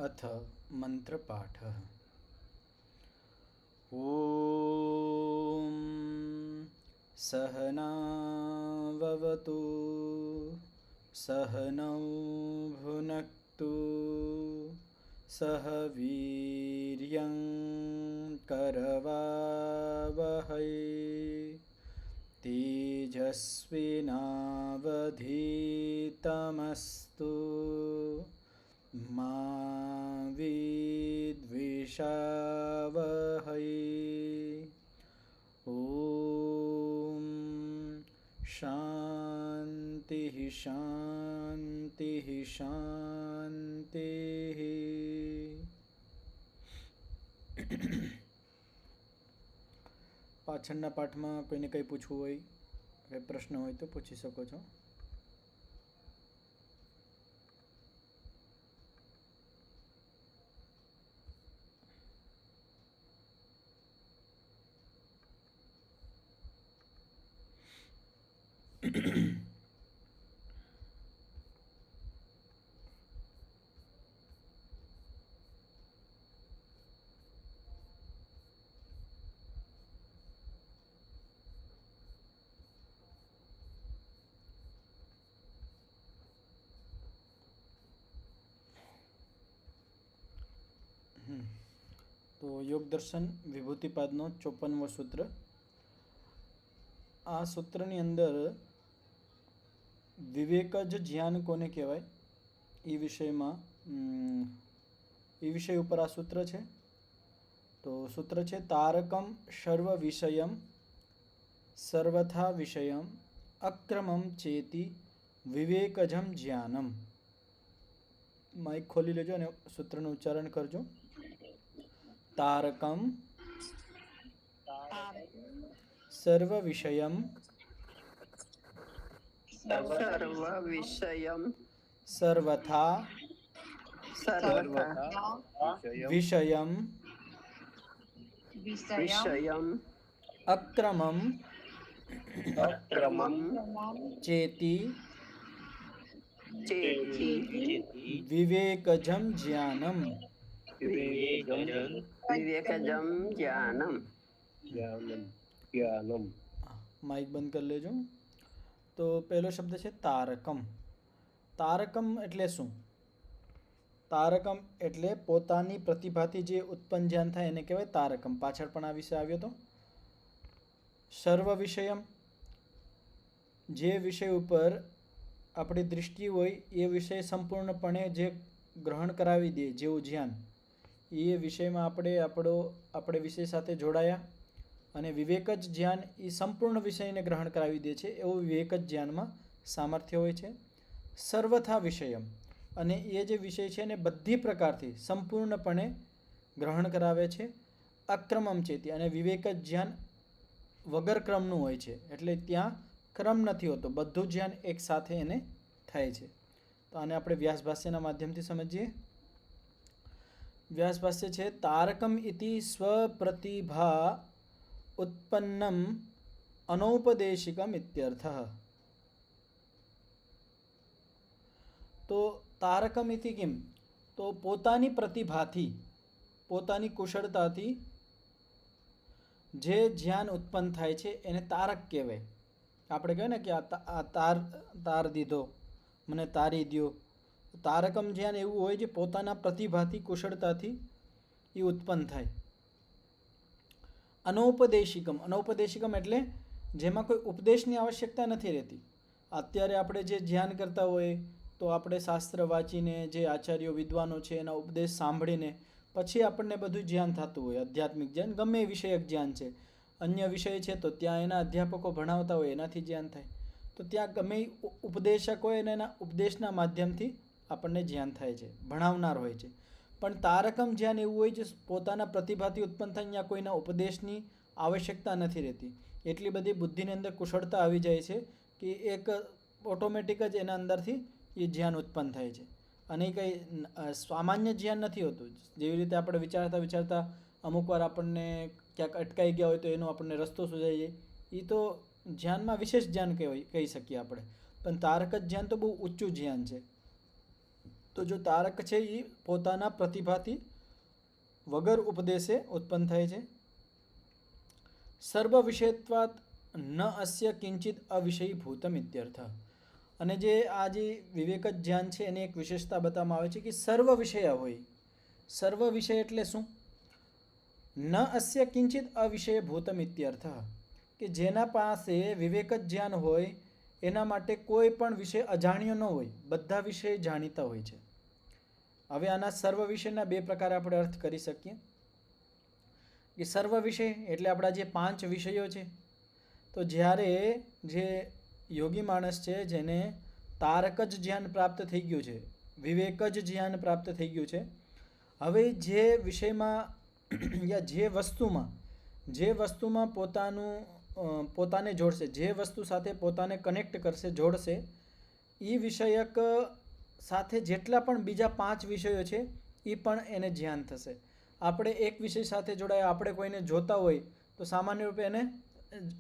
अथ मंत्रपाठः। ॐ सहनाववतु सहनौ भुनक्तु सह वीर्यं करवावहै तेजस्विनावधीतमस्तु मा विद्विषावहै। ॐ शान्तिः शान्तिः शान्तिः। પાછળના પાઠમાં કોઈને કંઈ પૂછવું હોય, કંઈ પ્રશ્ન હોય તો પૂછી શકો છો. તો યોગ દર્શન વિભૂતિપાદનો 54મો સૂત્ર. આ સૂત્રની અંદર વિવેક જ જ્ઞાન કોને કહેવાય એ વિષય ઉપર આ સૂત્ર છે. તો સૂત્ર છે તારકમ સર્વ વિષયમ સર્વથા વિષયમ અક્રમમ ચેતી વિવેકજમ જ્ઞાનમ. માઇક ખોલી લેજો અને સૂત્રનું ઉચ્ચારણ કરજો. તારકમ સર્વ વિષયમ સર્વથા વિષયમ અક્રમમ ચેતી વિવેકજમ જ્ઞાનમ. માઇક બંધ કરી લેજો. તો પહેલો શબ્દ છે તારકમ. તારકમ એટલે શું? તારકમ એટલે પોતાની પ્રતિભાથી જે ઉત્પન્ન જ્ઞાન થાય એને કહેવાય તારકમ. પાછળ પણ આ વિષય આવ્યો હતો. સર્વ વિષયમ, જે વિષય ઉપર આપણી દૃષ્ટિ હોય એ વિષય સંપૂર્ણપણે જે ગ્રહણ કરાવી દે, જેવું જ્ઞાન, એ વિષયમાં આપણે વિષય સાથે જોડાયા અને વિવેક જ જ્ઞાન એ સંપૂર્ણ વિષયને ગ્રહણ કરાવી દે છે, એવું વિવેક જ જ્ઞાનમાં સામર્થ્ય હોય છે. સર્વથા વિષયમ, અને એ જે વિષય છે એને બધી પ્રકારથી સંપૂર્ણપણે ગ્રહણ કરાવે છે. અક્રમમ ચેતી, અને વિવેક જ જ્ઞાન વગર ક્રમનું હોય છે, એટલે ત્યાં ક્રમ નથી હોતો, બધું જ્ઞાન એક સાથે એને થાય છે. તો આને આપણે વ્યાસભાષ્યના માધ્યમથી સમજીએ. વ્યાસભાષ્ય છે તારકમ ઇતિ સ્વપ્રતિભા ઉત્પન્નમ અનૌપદેશિકમ ઇત્યર્થઃ. તો તારકમ ઇતિ કિમ? તો પોતાની પ્રતિભાથી, પોતાની કુશળતાથી જે જ્ઞાન ઉત્પન્ન થાય છે એને તારક કહેવાય. આપણે કહેવાય ને કે આ તાર દીધો, મને તારી દ્યો. તારકમ જ્ઞાન એવું હોય જે પોતાના પ્રતિભાથી, કુશળતાથી એ ઉત્પન્ન થાય. અનૌપદેશિકમ, અનૌપદેશિકમ એટલે જેમાં કોઈ ઉપદેશની આવશ્યકતા નથી રહેતી. અત્યારે આપણે જે ધ્યાન કરતા હોય તો આપણે શાસ્ત્ર વાંચીને, જે આચાર્યો વિદ્વાનો છે એના ઉપદેશ સાંભળીને પછી આપણને બધું જ્ઞાન થતું હોય. આધ્યાત્મિક જ્ઞાન, ગમે એ વિષયક જ્ઞાન છે, અન્ય વિષય છે તો ત્યાં એના અધ્યાપકો ભણાવતા હોય એનાથી જ્ઞાન થાય. તો ત્યાં ગમે ઉપદેશક હોય અને એના ઉપદેશના માધ્યમથી આપણને જ્ઞાન થાય છે, ભણાવનાર હોય છે. પણ તારકમ જ્ઞાન એવું હોય જે પોતાના પ્રતિભાથી ઉત્પન્ન થાય, ત્યાં કોઈના ઉપદેશની આવશ્યકતા નથી રહેતી. એટલી બધી બુદ્ધિની અંદર કુશળતા આવી જાય છે કે એક ઓટોમેટિક જ એના અંદરથી એ જ્ઞાન ઉત્પન્ન થાય છે. અને એ કંઈ સામાન્ય જ્ઞાન નથી હોતું. જેવી રીતે આપણે વિચારતા અમુક વાર આપણને ક્યાંક અટકાઈ ગયા હોય તો એનો આપણને રસ્તો સૂઝાઈ જાય, એ તો જ્ઞાનમાં વિશેષ જ્ઞાન કહી શકીએ આપણે. પણ તારક જ્ઞાન તો બહુ ઊંચું જ્ઞાન છે. તો જો તારક છે એ પોતાના પ્રતિભાથી વગર ઉપદેશે ઉત્પન્ન થાય છે. સર્વ વિષયત્વાત ન અસ્ય કિંચિત અવિષયીભૂતમ ઇત્યર્થ. અને જે આ જે વિવેક જ જ્ઞાન છે એની એક વિશેષતા બતાવવામાં આવે છે કે સર્વ વિષય હોય. સર્વ વિષય એટલે શું? ન અસ્ય કિંચિત અવિષયભૂતમ ઇત્યર્થ. કે જેના પાસે વિવેક જ જ્ઞાન હોય એના માટે કોઈ પણ વિષય અજાણ્યો ન હોય, બધા વિષય જાણીતા હોય છે. હવે આના સર્વ વિષયના બે પ્રકાર આપણે અર્થ કરી શકીએ. કે સર્વ વિષય એટલે આપણા જે 5 વિષયો છે, તો જ્યારે જે યોગી માણસ છે જેને તારક જ જ્ઞાન પ્રાપ્ત થઈ ગયું છે, વિવેક જ જ્ઞાન પ્રાપ્ત થઈ ગયું છે, હવે જે વિષયમાં યા જે વસ્તુમાં પોતાને જોડશે, જે વસ્તુ સાથે પોતાને કનેક્ટ કરશે, જોડશે, એ વિષયક સાથે જેટલા પણ બીજા 5 વિષયો છે એ પણ એને જ્ઞાન થશે. આપણે એક વિષય સાથે જોડાયા, આપણે કોઈને જોતા હોય તો સામાન્ય રૂપે એને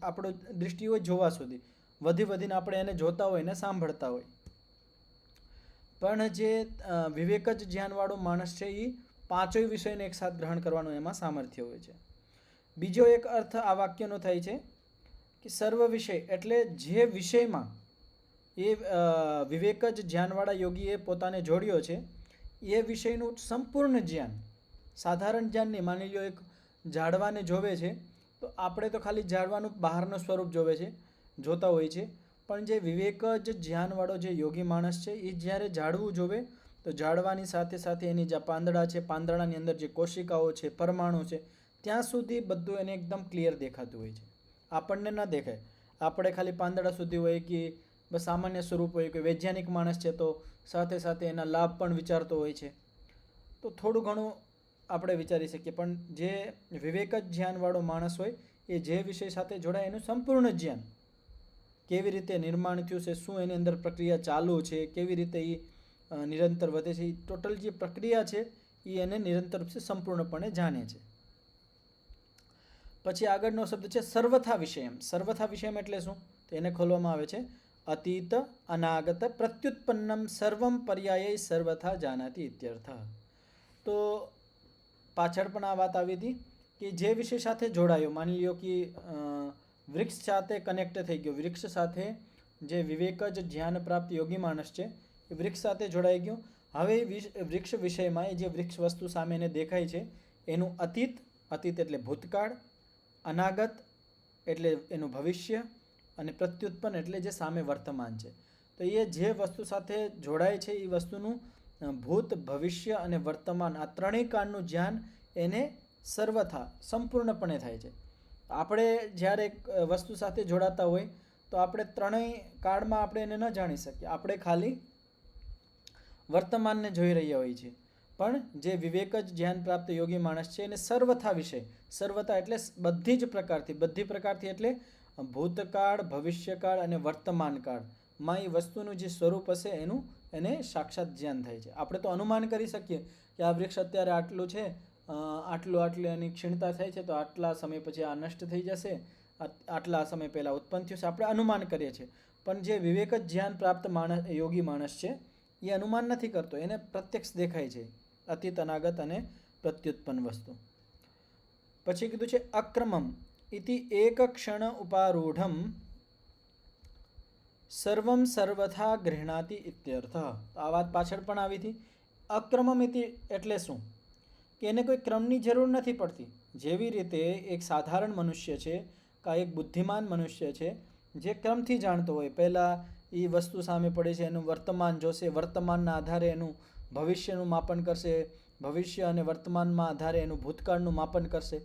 આપણો દૃષ્ટિ હોય જોવા સુધી, વધીને આપણે એને જોતા હોય ને સાંભળતા હોય. પણ જે વિવેક જ જ્ઞાનવાળો માણસ છે એ 5 વિષયને એકસાથ ગ્રહણ કરવાનું એમાં સામર્થ્ય હોય છે. બીજો એક અર્થ આ વાક્યનો થાય છે કે સર્વ વિષય એટલે જે વિષયમાં એ વિવેક જ જ્ઞાનવાળા યોગીએ પોતાને જોડ્યો છે એ વિષયનું સંપૂર્ણ જ્ઞાન, સાધારણ જ્ઞાન નહીં. માની લો એક ઝાડવાને જોવે છે તો આપણે તો ખાલી ઝાડવાનું બહારનું સ્વરૂપ જોતા હોય છે, પણ જે વિવેક જ જ્ઞાનવાળો જે યોગી માણસ છે એ જ્યારે ઝાડવું જોવે તો ઝાડવાની સાથે સાથે એની જે પાંદડા છે, પાંદડાની અંદર જે કોશિકાઓ છે, પરમાણુ છે, ત્યાં સુધી બધું એને એકદમ ક્લિયર દેખાતું હોય છે. આપણને ન દેખાય, આપણે ખાલી પાંદડા સુધી હોય કે બસ સામાન્ય સ્વરૂપ હોય. કે વૈજ્ઞાનિક માણસ છે તો સાથે સાથે એના લાભ પણ વિચારતો હોય છે, તો થોડું ઘણું આપણે વિચારી શકીએ. પણ જે વિવેક જ જ્ઞાનવાળો માણસ હોય એ જે વિષય સાથે જોડાય એનું સંપૂર્ણ જ્ઞાન, કેવી રીતે નિર્માણ થયું છે, શું એની અંદર પ્રક્રિયા ચાલુ છે, કેવી રીતે એ નિરંતર વધે છે, એ ટોટલ જે પ્રક્રિયા છે એ એને નિરંતર સંપૂર્ણપણે જાણે છે. પછી આગળનો શબ્દ છે સર્વથા વિષયમ. સર્વથા વિષયમ એટલે શું? તો એને ખોલવામાં આવે છે અતીત અનાગત પ્રત્યુત્પન્નમ સર્વમ પર્યાય સર્વથા જાનાતિ ઇત્યર્થ. તો પાછળ પણ આ વાત આવી હતી કે જે વિષય સાથે જોડાયો, માની લ્યો કે વૃક્ષ સાથે કનેક્ટ થઈ ગયો, વૃક્ષ સાથે જે વિવેક જ જ્ઞાન પ્રાપ્ત યોગી માણસ છે એ વૃક્ષ સાથે જોડાઈ ગયો. હવે વૃક્ષ વિષયમાં એ જે વૃક્ષ વસ્તુ સામે એને દેખાય છે એનું અતીત એટલે ભૂતકાળ, અનાગત એટલે એનું ભવિષ્ય, અને પ્રત્યુત્પન્ન એટલે જે સામે વર્તમાન છે. તો એ જે વસ્તુ સાથે જોડાય છે એ વસ્તુનું ભૂત, ભવિષ્ય અને વર્તમાન આ ત્રણેય કાળનું જ્ઞાન એને સર્વથા સંપૂર્ણપણે થાય છે. આપણે જ્યારે વસ્તુ સાથે જોડાતા હોય તો આપણે ત્રણેય કાળમાં આપણે એને ન જાણી શકીએ, આપણે ખાલી વર્તમાનને જોઈ રહ્યા હોઈએ છીએ. પણ જે વિવેક જ જ્ઞાન પ્રાપ્ત યોગી માણસ છે એને સર્વથા વિષય, સર્વથા એટલે બધી પ્રકારથી એટલે ભૂતકાળ, ભવિષ્યકાળ અને વર્તમાન કાળમાં એ વસ્તુનું જે સ્વરૂપ હશે એને સાક્ષાત જ્ઞાન થાય છે. આપણે તો અનુમાન કરી શકીએ કે આ વૃક્ષ અત્યારે આટલું છે, આટલી એની ક્ષીણતા થાય છે, તો આટલા સમય પછી આ નષ્ટ થઈ જશે, આટલા સમય પહેલાં ઉત્પન્ન થયું છે, આપણે અનુમાન કરીએ છીએ. પણ જે વિવેક જ જ્ઞાન પ્રાપ્ત યોગી માણસ છે એ અનુમાન નથી કરતો, એને પ્રત્યક્ષ દેખાય છે અતીત, અનાગત અને પ્રત્યુત્પન્ન વસ્તુ. પછી કીધું છે અક્રમમ ઇતિ એક ક્ષણ ઉપારૂઢમ સર્વમ સર્વથા ગૃહણાતિ ઇત્યર્થ. આ વાત પાછળ પણ આવી હતી. અક્રમમ ઇતિ એટલે શું? કે એને કોઈ ક્રમની જરૂર નથી પડતી. જેવી રીતે એક સાધારણ મનુષ્ય છે કાં એક બુદ્ધિમાન મનુષ્ય છે જે ક્રમથી જાણતો હોય, પહેલાં એ વસ્તુ સામે પડે છે એનું વર્તમાન જોશે, વર્તમાનના આધારે એનું ભવિષ્યનું માપન કરશે, ભવિષ્ય અને વર્તમાનમાં આધારે એનું ભૂતકાળનું માપન કરશે.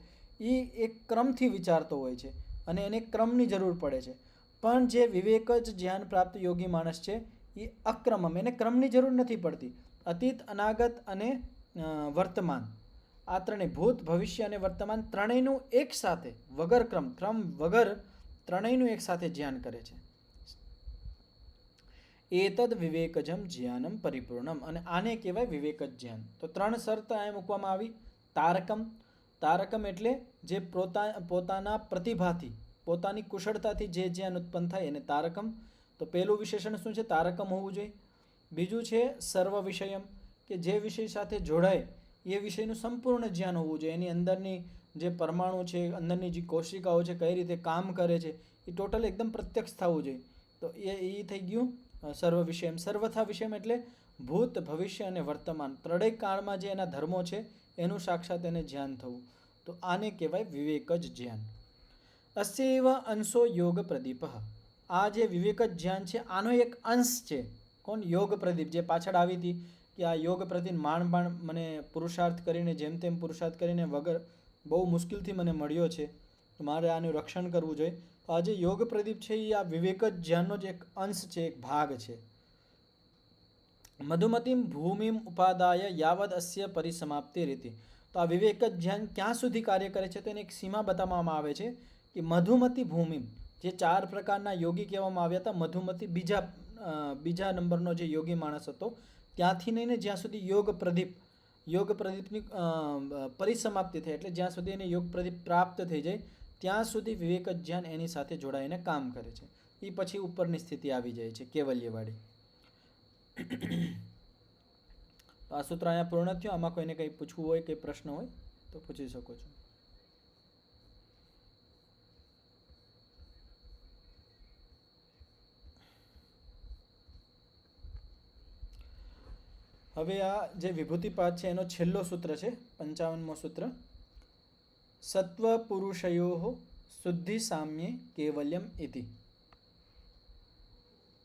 એ એક ક્રમથી વિચારતો હોય છે અને એને ક્રમની જરૂર પડે છે. પણ જે વિવેક જ જ્ઞાન પ્રાપ્ત યોગી માણસ છે એ અક્રમમ, એને ક્રમની જરૂર નથી પડતી. અતીત, અનાગત અને વર્તમાન, આ ત્રણેય ભૂત, ભવિષ્ય અને વર્તમાન ત્રણેયનું એક સાથે વગર ક્રમ વગર ત્રણેયનું એક સાથે જ્ઞાન કરે છે. એતદ વિવેકજમ જ્ઞાનમ પરિપૂર્ણમ, અને આને કહેવાય વિવેક જ જ્ઞાન. તો 3 શરત અહીં મૂકવામાં આવી. તારકમ એટલે જે પોતાના પ્રતિભાથી, પોતાની કુશળતાથી જે જ્ઞાન ઉત્પન્ન થાય એને તારકમ. તો પહેલું વિશેષણ શું છે? તારકમ હોવું જોઈએ. બીજું છે સર્વ વિષયમ, કે જે વિષય સાથે જોડાય એ વિષયનું સંપૂર્ણ જ્ઞાન હોવું જોઈએ. એની અંદરની જે પરમાણુ છે, અંદરની જે કોશિકાઓ છે, કઈ રીતે કામ કરે છે, એ ટોટલ એકદમ પ્રત્યક્ષ થવું જોઈએ. તો એ થઈ ગયું સર્વ વિષયમ. સર્વથા વિષયમ એટલે ભૂત, ભવિષ્ય અને વર્તમાન ત્રણેય કાળમાં જે એના ધર્મો છે એનું સાક્ષાત એને જ્ઞાન થવું. તો આને કહેવાય વિવેક જ જ્ઞાન. અસ્યૈવ અંશો યોગ પ્રદીપ. આ જે વિવેક જ જ્ઞાન છે આનો એક અંશ છે. કોણ? યોગ પ્રદીપ. જે પાછળ આવી હતી કે આ યોગ પ્રદીપ માંડ મને પુરુષાર્થ કરીને, જેમ તેમ પુરુષાર્થ કરીને વગર બહુ મુશ્કેલથી મને મળ્યો છે, તો મારે આનું રક્ષણ કરવું જોઈએ. તો આ જે યોગ પ્રદીપ છે એ આ વિવેક જ જ્ઞાનનો જ એક અંશ છે, એક ભાગ છે. મધુમતીમ ભૂમિમ ઉપાદાય યાવદ અસ્ય પરિસમાપ્તિ રીતિ. તો આ વિવેક જ જ્ઞાન ક્યાં સુધી કાર્ય કરે છે તો એની એક સીમા બતાવવામાં આવે છે કે મધુમતી ભૂમિમ, જે 4 પ્રકારના યોગી કહેવામાં આવ્યા હતા, મધુમતી બીજા નંબરનો જે યોગી માણસ હતો, ત્યાંથી લઈને જ્યાં સુધી યોગ પ્રદીપની પરિસમાપ્તિ થાય, એટલે જ્યાં સુધી એને યોગ પ્રદીપ પ્રાપ્ત થઈ જાય ત્યાં સુધી વિવેક જ જ્ઞાન એની સાથે જોડાઈને કામ કરે છે. એ પછી ઉપરની સ્થિતિ આવી જાય છે કેવલ્યવાળી. તો આ સૂત્ર અહીંયા પૂર્ણ થયું. આમાં કોઈને કંઈ પૂછવું હોય, કંઈ પ્રશ્ન હોય તો પૂછી શકો છો. હવે આ જે વિભૂતિપાદ છે એનો છેલ્લો સૂત્ર છે, 55મો સૂત્ર. સત્વ પુરુષયો શુદ્ધિ સામ્યે કેવલ્યમ ઇતિ.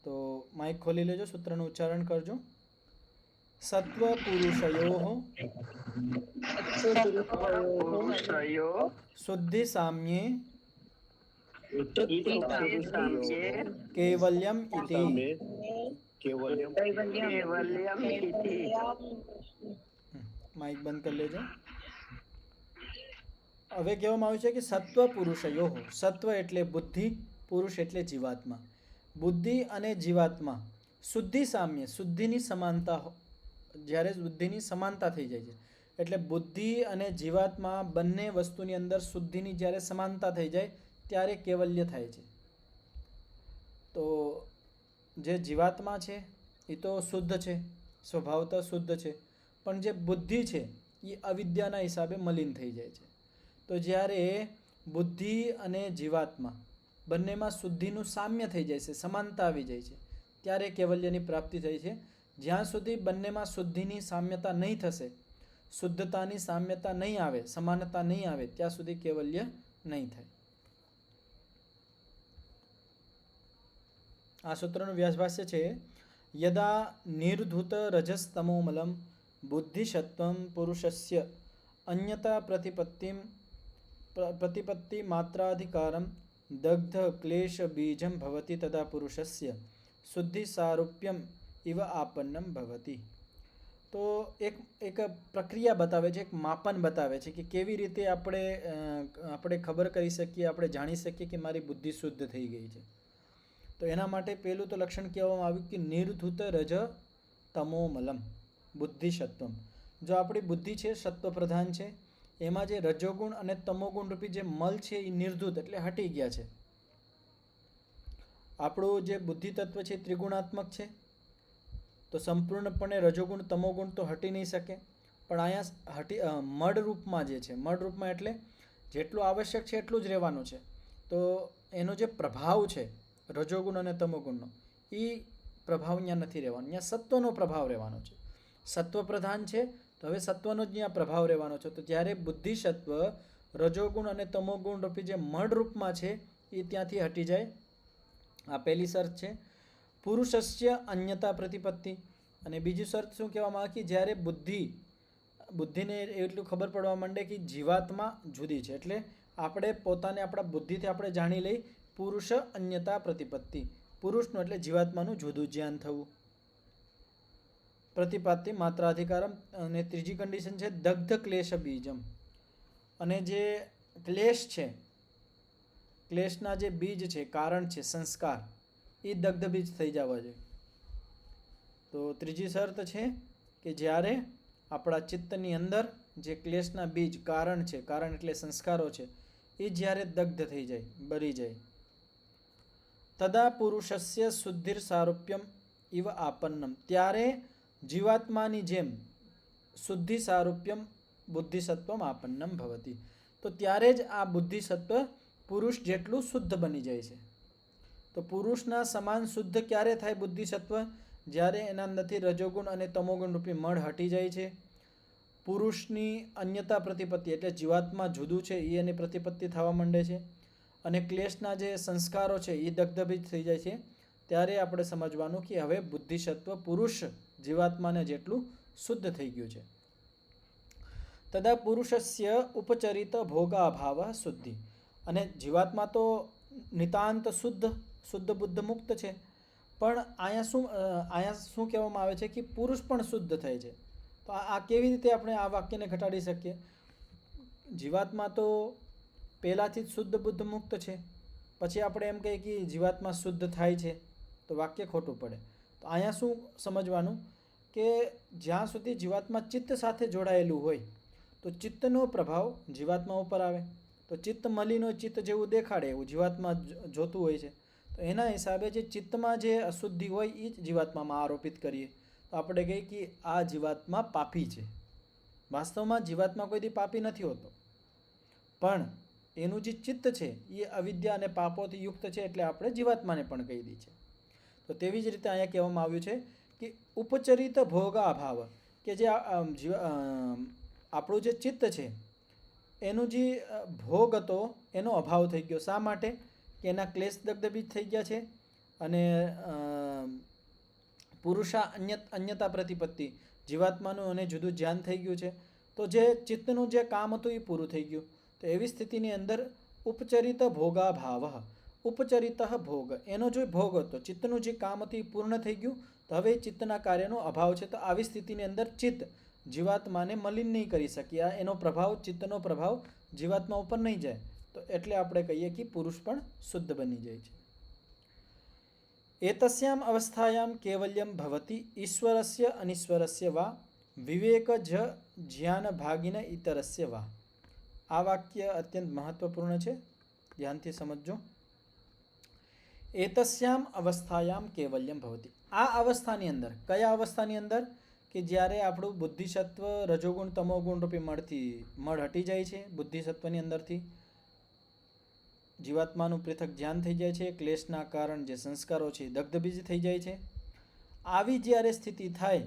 તો માઇક ખોલી લેજો, સૂત્રનું ઉચ્ચારણ કરજો. સત્વ પુરુષયો શુદ્ધિ સામ્યે કેવલ્યમ ઇતિ. માઇક બંધ કરી લેજો. હવે કહેવામાં આવ્યું છે કે સત્વ પુરુષયો, સત્વ એટલે બુદ્ધિ, પુરુષ એટલે જીવાત્મા. બુદ્ધિ અને જીવાત્મા શુદ્ધિ સામ્ય, શુદ્ધિની સમાનતા, જ્યારે બુદ્ધિની સમાનતા થઈ જાય છે એટલે બુદ્ધિ અને જીવાત્મા બંને વસ્તુની અંદર શુદ્ધિની જ્યારે સમાનતા થઈ જાય ત્યારે કેવલ્ય થાય છે. તો જે જીવાત્મા છે એ તો શુદ્ધ છે, સ્વભાવતઃ શુદ્ધ છે, પણ જે બુદ્ધિ છે એ અવિદ્યાના હિસાબે મલિન થઈ જાય છે. તો જ્યારે બુદ્ધિ અને જીવાત્મા બંનેમાં શુદ્ધિનું સામ્ય થઈ જાય છે, સમાનતા આવી જાય છે, ત્યારે કેવલ્યની પ્રાપ્તિ થઈ છે. જ્યાં સુધી બંનેમાં શુદ્ધિની સામ્યતા નહીં થશે, શુદ્ધતાની સામ્યતા નહીં આવે, સમાનતા નહીં આવે, ત્યાં સુધી કેવલ્ય નહીં થાય. આ સૂત્રનું વ્યાસભાષ્ય છે યદા નિર્ધૂત રજસ્તમોમલમ બુદ્ધિસત્વમ પુરુષસ્ય અન્યતા પ્રતિપત્તિ માત્રાધિકારમ દગ્ધ ક્લેશ બીજમ ભવતિ તદા પુરુષસ્ય શુદ્ધિ સારૂપ્યમ ઇવ આપન્નમ ભવતિ. તો એક પ્રક્રિયા બતાવે છે, એક માપન બતાવે છે કે કેવી રીતે આપણે ખબર કરી શકીએ, આપણે જાણી શકીએ કે મારી બુદ્ધિ શુદ્ધ થઈ ગઈ છે. તો એના માટે પહેલું તો લક્ષણ કહેવામાં આવ્યું કે નિર્ધૂત રજ તમોમલમ બુદ્ધિસત્વમ. જો આપણી બુદ્ધિ છે સત્વ પ્રધાન છે, એમાં જે રજોગુણ અને તમોગુણ રૂપી જે મલ છે એ નિર્ધૂત એટલે હટી ગયા છે. આપણું જે બુદ્ધિ તત્વ છે ત્રિગુણાત્મક છે, તો સંપૂર્ણપણે રજોગુણ તમોગુણ તો હટી નહીં શકે, પણ અહીંયા મળ રૂપમાં જે છે, મળ રૂપમાં એટલે જેટલું આવશ્યક છે એટલું જ રહેવાનું છે. તો એનો જે પ્રભાવ છે રજોગુણ અને તમોગુણનો, એ પ્રભાવ અહીંયા નથી રહેવાનો, અહીંયા સત્વનો પ્રભાવ રહેવાનો છે. સત્વ પ્રધાન છે તો હવે સત્વનો જ અહીંયા પ્રભાવ રહેવાનો છે. તો જ્યારે બુદ્ધિસત્વ રજોગુણ અને તમોગુણ રૂપી જે મળ રૂપમાં છે એ ત્યાંથી હટી જાય. આ પહેલી શરત છે. પુરુષસ્ય અન્યતા પ્રતિપત્તિ. અને બીજી શરત શું કહેવામાં આવે કે જ્યારે બુદ્ધિને એટલું ખબર પડવા માંડે કે જીવાત્મા જુદી છે, એટલે આપણે પોતાને આપણા બુદ્ધિથી આપણે જાણી લઈ પુરુષ અન્યતા પ્રતિપત્તિ, પુરુષનું એટલે જીવાત્માનું જુદું જ્ઞાન થવું. પ્રતિપત્તિ માત્રાધિકારમ. અને ત્રીજી કન્ડિશન છે દગ્ધ ક્લેશ બીજમ. અને જે ક્લેશ છે, ક્લેશના જે બીજ છે, કારણ છે, સંસ્કાર, એ દગ્ધ બીજ થઈ જવા જોઈએ. તો ત્રીજી શરત છે કે જ્યારે આપણા ચિત્તની અંદર જે ક્લેશના બીજ કારણ છે, કારણ એટલે સંસ્કારો છે, એ જ્યારે દગ્ધ થઈ જાય, બળી જાય, તદા પુરુષસ્ય શુદ્ધિર સારૂપ્યમ ઇવ આપન્નમ. ત્યારે જીવાત્માની જેમ શુદ્ધિ સારૂપ્યમ બુદ્ધિસત્વમ આપન્નમ ભવતી. તો ત્યારે જ આ બુદ્ધિસત્વ પુરુષ જેટલું શુદ્ધ બની જાય છે. તો પુરુષના સમાન શુદ્ધ ક્યારે થાય બુદ્ધિસત્વ? જ્યારે એના અંદરથી રજોગુણ અને તમોગુણ રૂપી મળ હટી જાય છે. પુરુષની અન્યતા પ્રતિપત્તિ એટલે જીવાત્મા જુદું છે એ એની પ્રતિપત્તિ થવા માંડે છે અને ક્લેશના જે સંસ્કારો છે એ દગ્ધભીત થઈ જાય છે. ત્યારે આપણે સમજવાનું કે હવે બુદ્ધિસત્વ પુરુષ જીવાત્માને જેટલું શુદ્ધ થઈ ગયું છે. તદા પુરુષસ્ય ઉપચરિત ભોગાભાવ શુદ્ધિ. અને જીવાત્મા તો નિતાંત શુદ્ધ બુદ્ધ મુક્ત છે, પણ અહીંયા શું કહેવામાં આવે છે કે પુરુષ પણ શુદ્ધ થાય છે. તો આ કેવી રીતે આપણે આ વાક્યને ઘટાડી શકીએ? જીવાત્મા તો પહેલાંથી જ શુદ્ધ બુદ્ધ મુક્ત છે, પછી આપણે એમ કહીએ કે જીવાત્મા શુદ્ધ થાય છે, તો વાક્ય ખોટું પડે. તો અહીંયા શું સમજવાનું કે જ્યાં સુધી જીવાત્મા ચિત્ત સાથે જોડાયેલું હોય તો ચિત્તનો પ્રભાવ જીવાત્મા ઉપર આવે. તો ચિત્ત મલિન હોય, ચિત્ત જેવું દેખાડે એવું જીવાત્મા જોતું હોય છે. તો એના હિસાબે જે ચિત્તમાં જે અશુદ્ધિ હોય એ જ જીવાત્મામાં આરોપિત કરીએ તો આપણે કહીએ કે આ જીવાત્મા પાપી છે. વાસ્તવમાં જીવાત્મા કોઈ દી પાપી નથી હોતો, પણ એનું જે ચિત્ત છે એ અવિદ્યા અને પાપોથી યુક્ત છે, એટલે આપણે જીવાત્માને પણ કહી દઈએ છીએ. તો તેવી જ રીતે અહીંયા કહેવામાં આવ્યું છે કે ઉપચરિત ભોગાભાવ, કે જે આપણું જે ચિત્ત છે એનું જે ભોગ હતો એનો અભાવ થઈ ગયો. શા માટે? કે એના ક્લેશ દગ્ધબીજ થઈ ગયા છે અને પુરુષા અન્યતા પ્રતિપત્તિ જીવાત્માનું અને જુદું ધ્યાન થઈ ગયું છે. તો જે ચિત્તનું જે કામ હતું એ પૂરું થઈ ગયું. તો એવી સ્થિતિની અંદર ઉપચરિત ભોગાભાવ, ઉપચરિત ભોગ, એનો જો ભોગ હતો, ચિત્તનું જે કામ હતું એ પૂર્ણ થઈ ગયું. તો હવે ચિત્તના કાર્યનો અભાવ છે. તો આવી સ્થિતિની અંદર ચિત્ત જીવાત્માને મલિન નહીં કરી શકે. એનો પ્રભાવ, ચિત્તનો પ્રભાવ જીવાત્મા ઉપર નહીં જાય. તો એટલે આપણે કહીએ કે પુરુષ પણ શુદ્ધ બની જાય છે. એતસ્યામ અવસ્થાયામ કેવલ્યમ ભવતી ઈશ્વરસ્ય અનીશ્વરસ્ય વા વિવેક જ જ્ઞાન ભાગીન ઇતરસ્ય વા. આ વાક્ય અત્યંત મહત્વપૂર્ણ છે, ધ્યાનથી સમજજો. એતસ્યામ અવસ્થાયામ કેવલ્યમ ભવતી. આ અવસ્થાની અંદર, કયા અવસ્થાની અંદર? કે જ્યારે આપણું બુદ્ધિસત્વ રજોગુણ તમોગુણ રૂપી મળ હટી જાય છે, બુદ્ધિસત્વની અંદરથી જીવાત્માનું પૃથક ધ્યાન થઈ જાય છે, ક્લેશના કારણ જે સંસ્કારો છે દગ્ધબીજ થઈ જાય છે. આવી જ્યારે સ્થિતિ થાય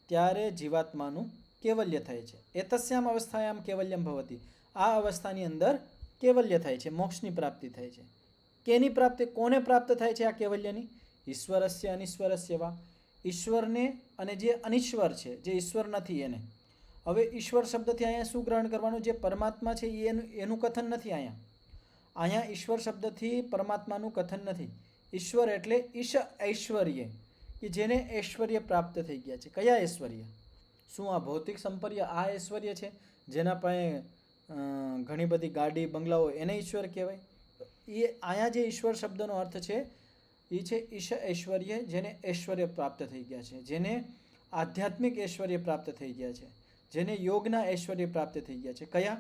ત્યારે જીવાત્માનું કેવલ્ય થાય છે. એતસ્યામ અવસ્થાયામ કેવલ્યમ ભવતી. આ અવસ્થાની અંદર કેવલ્ય થાય છે, મોક્ષની પ્રાપ્તિ થાય છે. કેની પ્રાપ્તિ? કોને પ્રાપ્ત થાય છે આ કેવલ્યની? ઈશ્વરસ્ય અનીશ્વરસ્ય વા. ઈશ્વરને અને જે અનીશ્વર છે, જે ઈશ્વર નથી એને. હવે ઈશ્વર શબ્દથી અહીંયા શું ગ્રહણ કરવાનું? જે પરમાત્મા છે એનું કથન નથી અહીંયા ઈશ્વર શબ્દથી પરમાત્માનું કથન નથી. ઈશ્વર એટલે ઈશ ઐશ્વર્ય, કે જેને ઐશ્વર્ય પ્રાપ્ત થઈ ગયા છે. કયા ઐશ્વર્ય? શું આ ભૌતિક સંપર્ય આ ઐશ્વર્ય છે? જેના પાસે ઘણી બધી ગાડી બંગલાઓ એને ઈશ્વર કહેવાય? એ અહીંયા જે ઈશ્વર શબ્દનો અર્થ છે એ છે ઈશ ઐશ્વર્ય, જેને ઐશ્વર્ય પ્રાપ્ત થઈ ગયા છે, જેને આધ્યાત્મિક ઐશ્વર્ય પ્રાપ્ત થઈ ગયા છે, જેને યોગના ઐશ્વર્ય પ્રાપ્ત થઈ ગયા છે. કયા?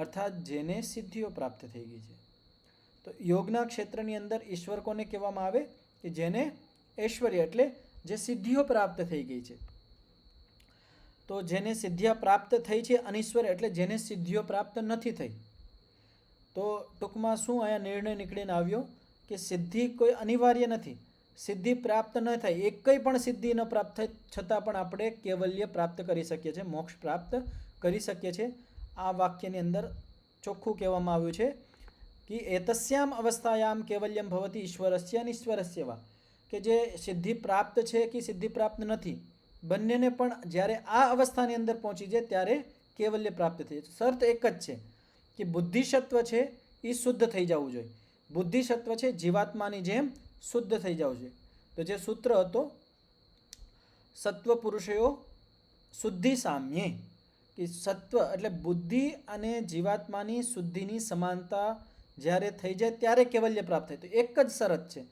અર્થાત જેને સિદ્ધિઓ પ્રાપ્ત થઈ ગઈ છે. તો યોગના ક્ષેત્રની અંદર ઈશ્વર કોને કહેવામાં આવે? કે જેને ઐશ્વર્ય એટલે જે સિદ્ધિઓ પ્રાપ્ત થઈ ગઈ છે. તો જેને સિદ્ધિઓ પ્રાપ્ત થઈ છે. અનીશ્વર એટલે જેને સિદ્ધિઓ પ્રાપ્ત નથી થઈ. તો ટૂંકમાં શું અહીંયા નિર્ણય નીકળીને આવ્યો કે સિદ્ધિ કોઈ અનિવાર્ય નથી. સિદ્ધિ પ્રાપ્ત ન થાય, એક કંઈ પણ સિદ્ધિ ન પ્રાપ્ત થાય છતાં પણ આપણે કેવલ્ય પ્રાપ્ત કરી શકીએ છીએ, મોક્ષ પ્રાપ્ત કરી શકીએ છીએ. આ વાક્યની અંદર ચોખ્ખું કહેવામાં આવ્યું છે કે એતસ્યામ અવસ્થાયામ કેવલ્યમ ભવતી ઈશ્વરસ્ય અનીશ્વરસ્ય વા. કે જે સિદ્ધિ પ્રાપ્ત છે કે સિદ્ધિ પ્રાપ્ત નથી, બંનેને પણ જ્યારે આ અવસ્થાની અંદર પહોંચી જાય ત્યારે કેવલ્ય પ્રાપ્ત થઈ જાય. શરત એક જ છે કે બુદ્ધિસત્વ છે એ શુદ્ધ થઈ જવું જોઈએ. બુદ્ધિસત્વ છે જીવાત્માની જેમ શુદ્ધ થઈ જવું જોઈએ. તો જે સૂત્ર હતો સત્વ પુરુષયો શુદ્ધિ સામ્યે, કે સત્વ એટલે બુદ્ધિ અને જીવાત્માની શુદ્ધિની સમાનતા જ્યારે થઈ જાય ત્યારે કેવલ્ય પ્રાપ્ત થાય. તો એક જ શરત છે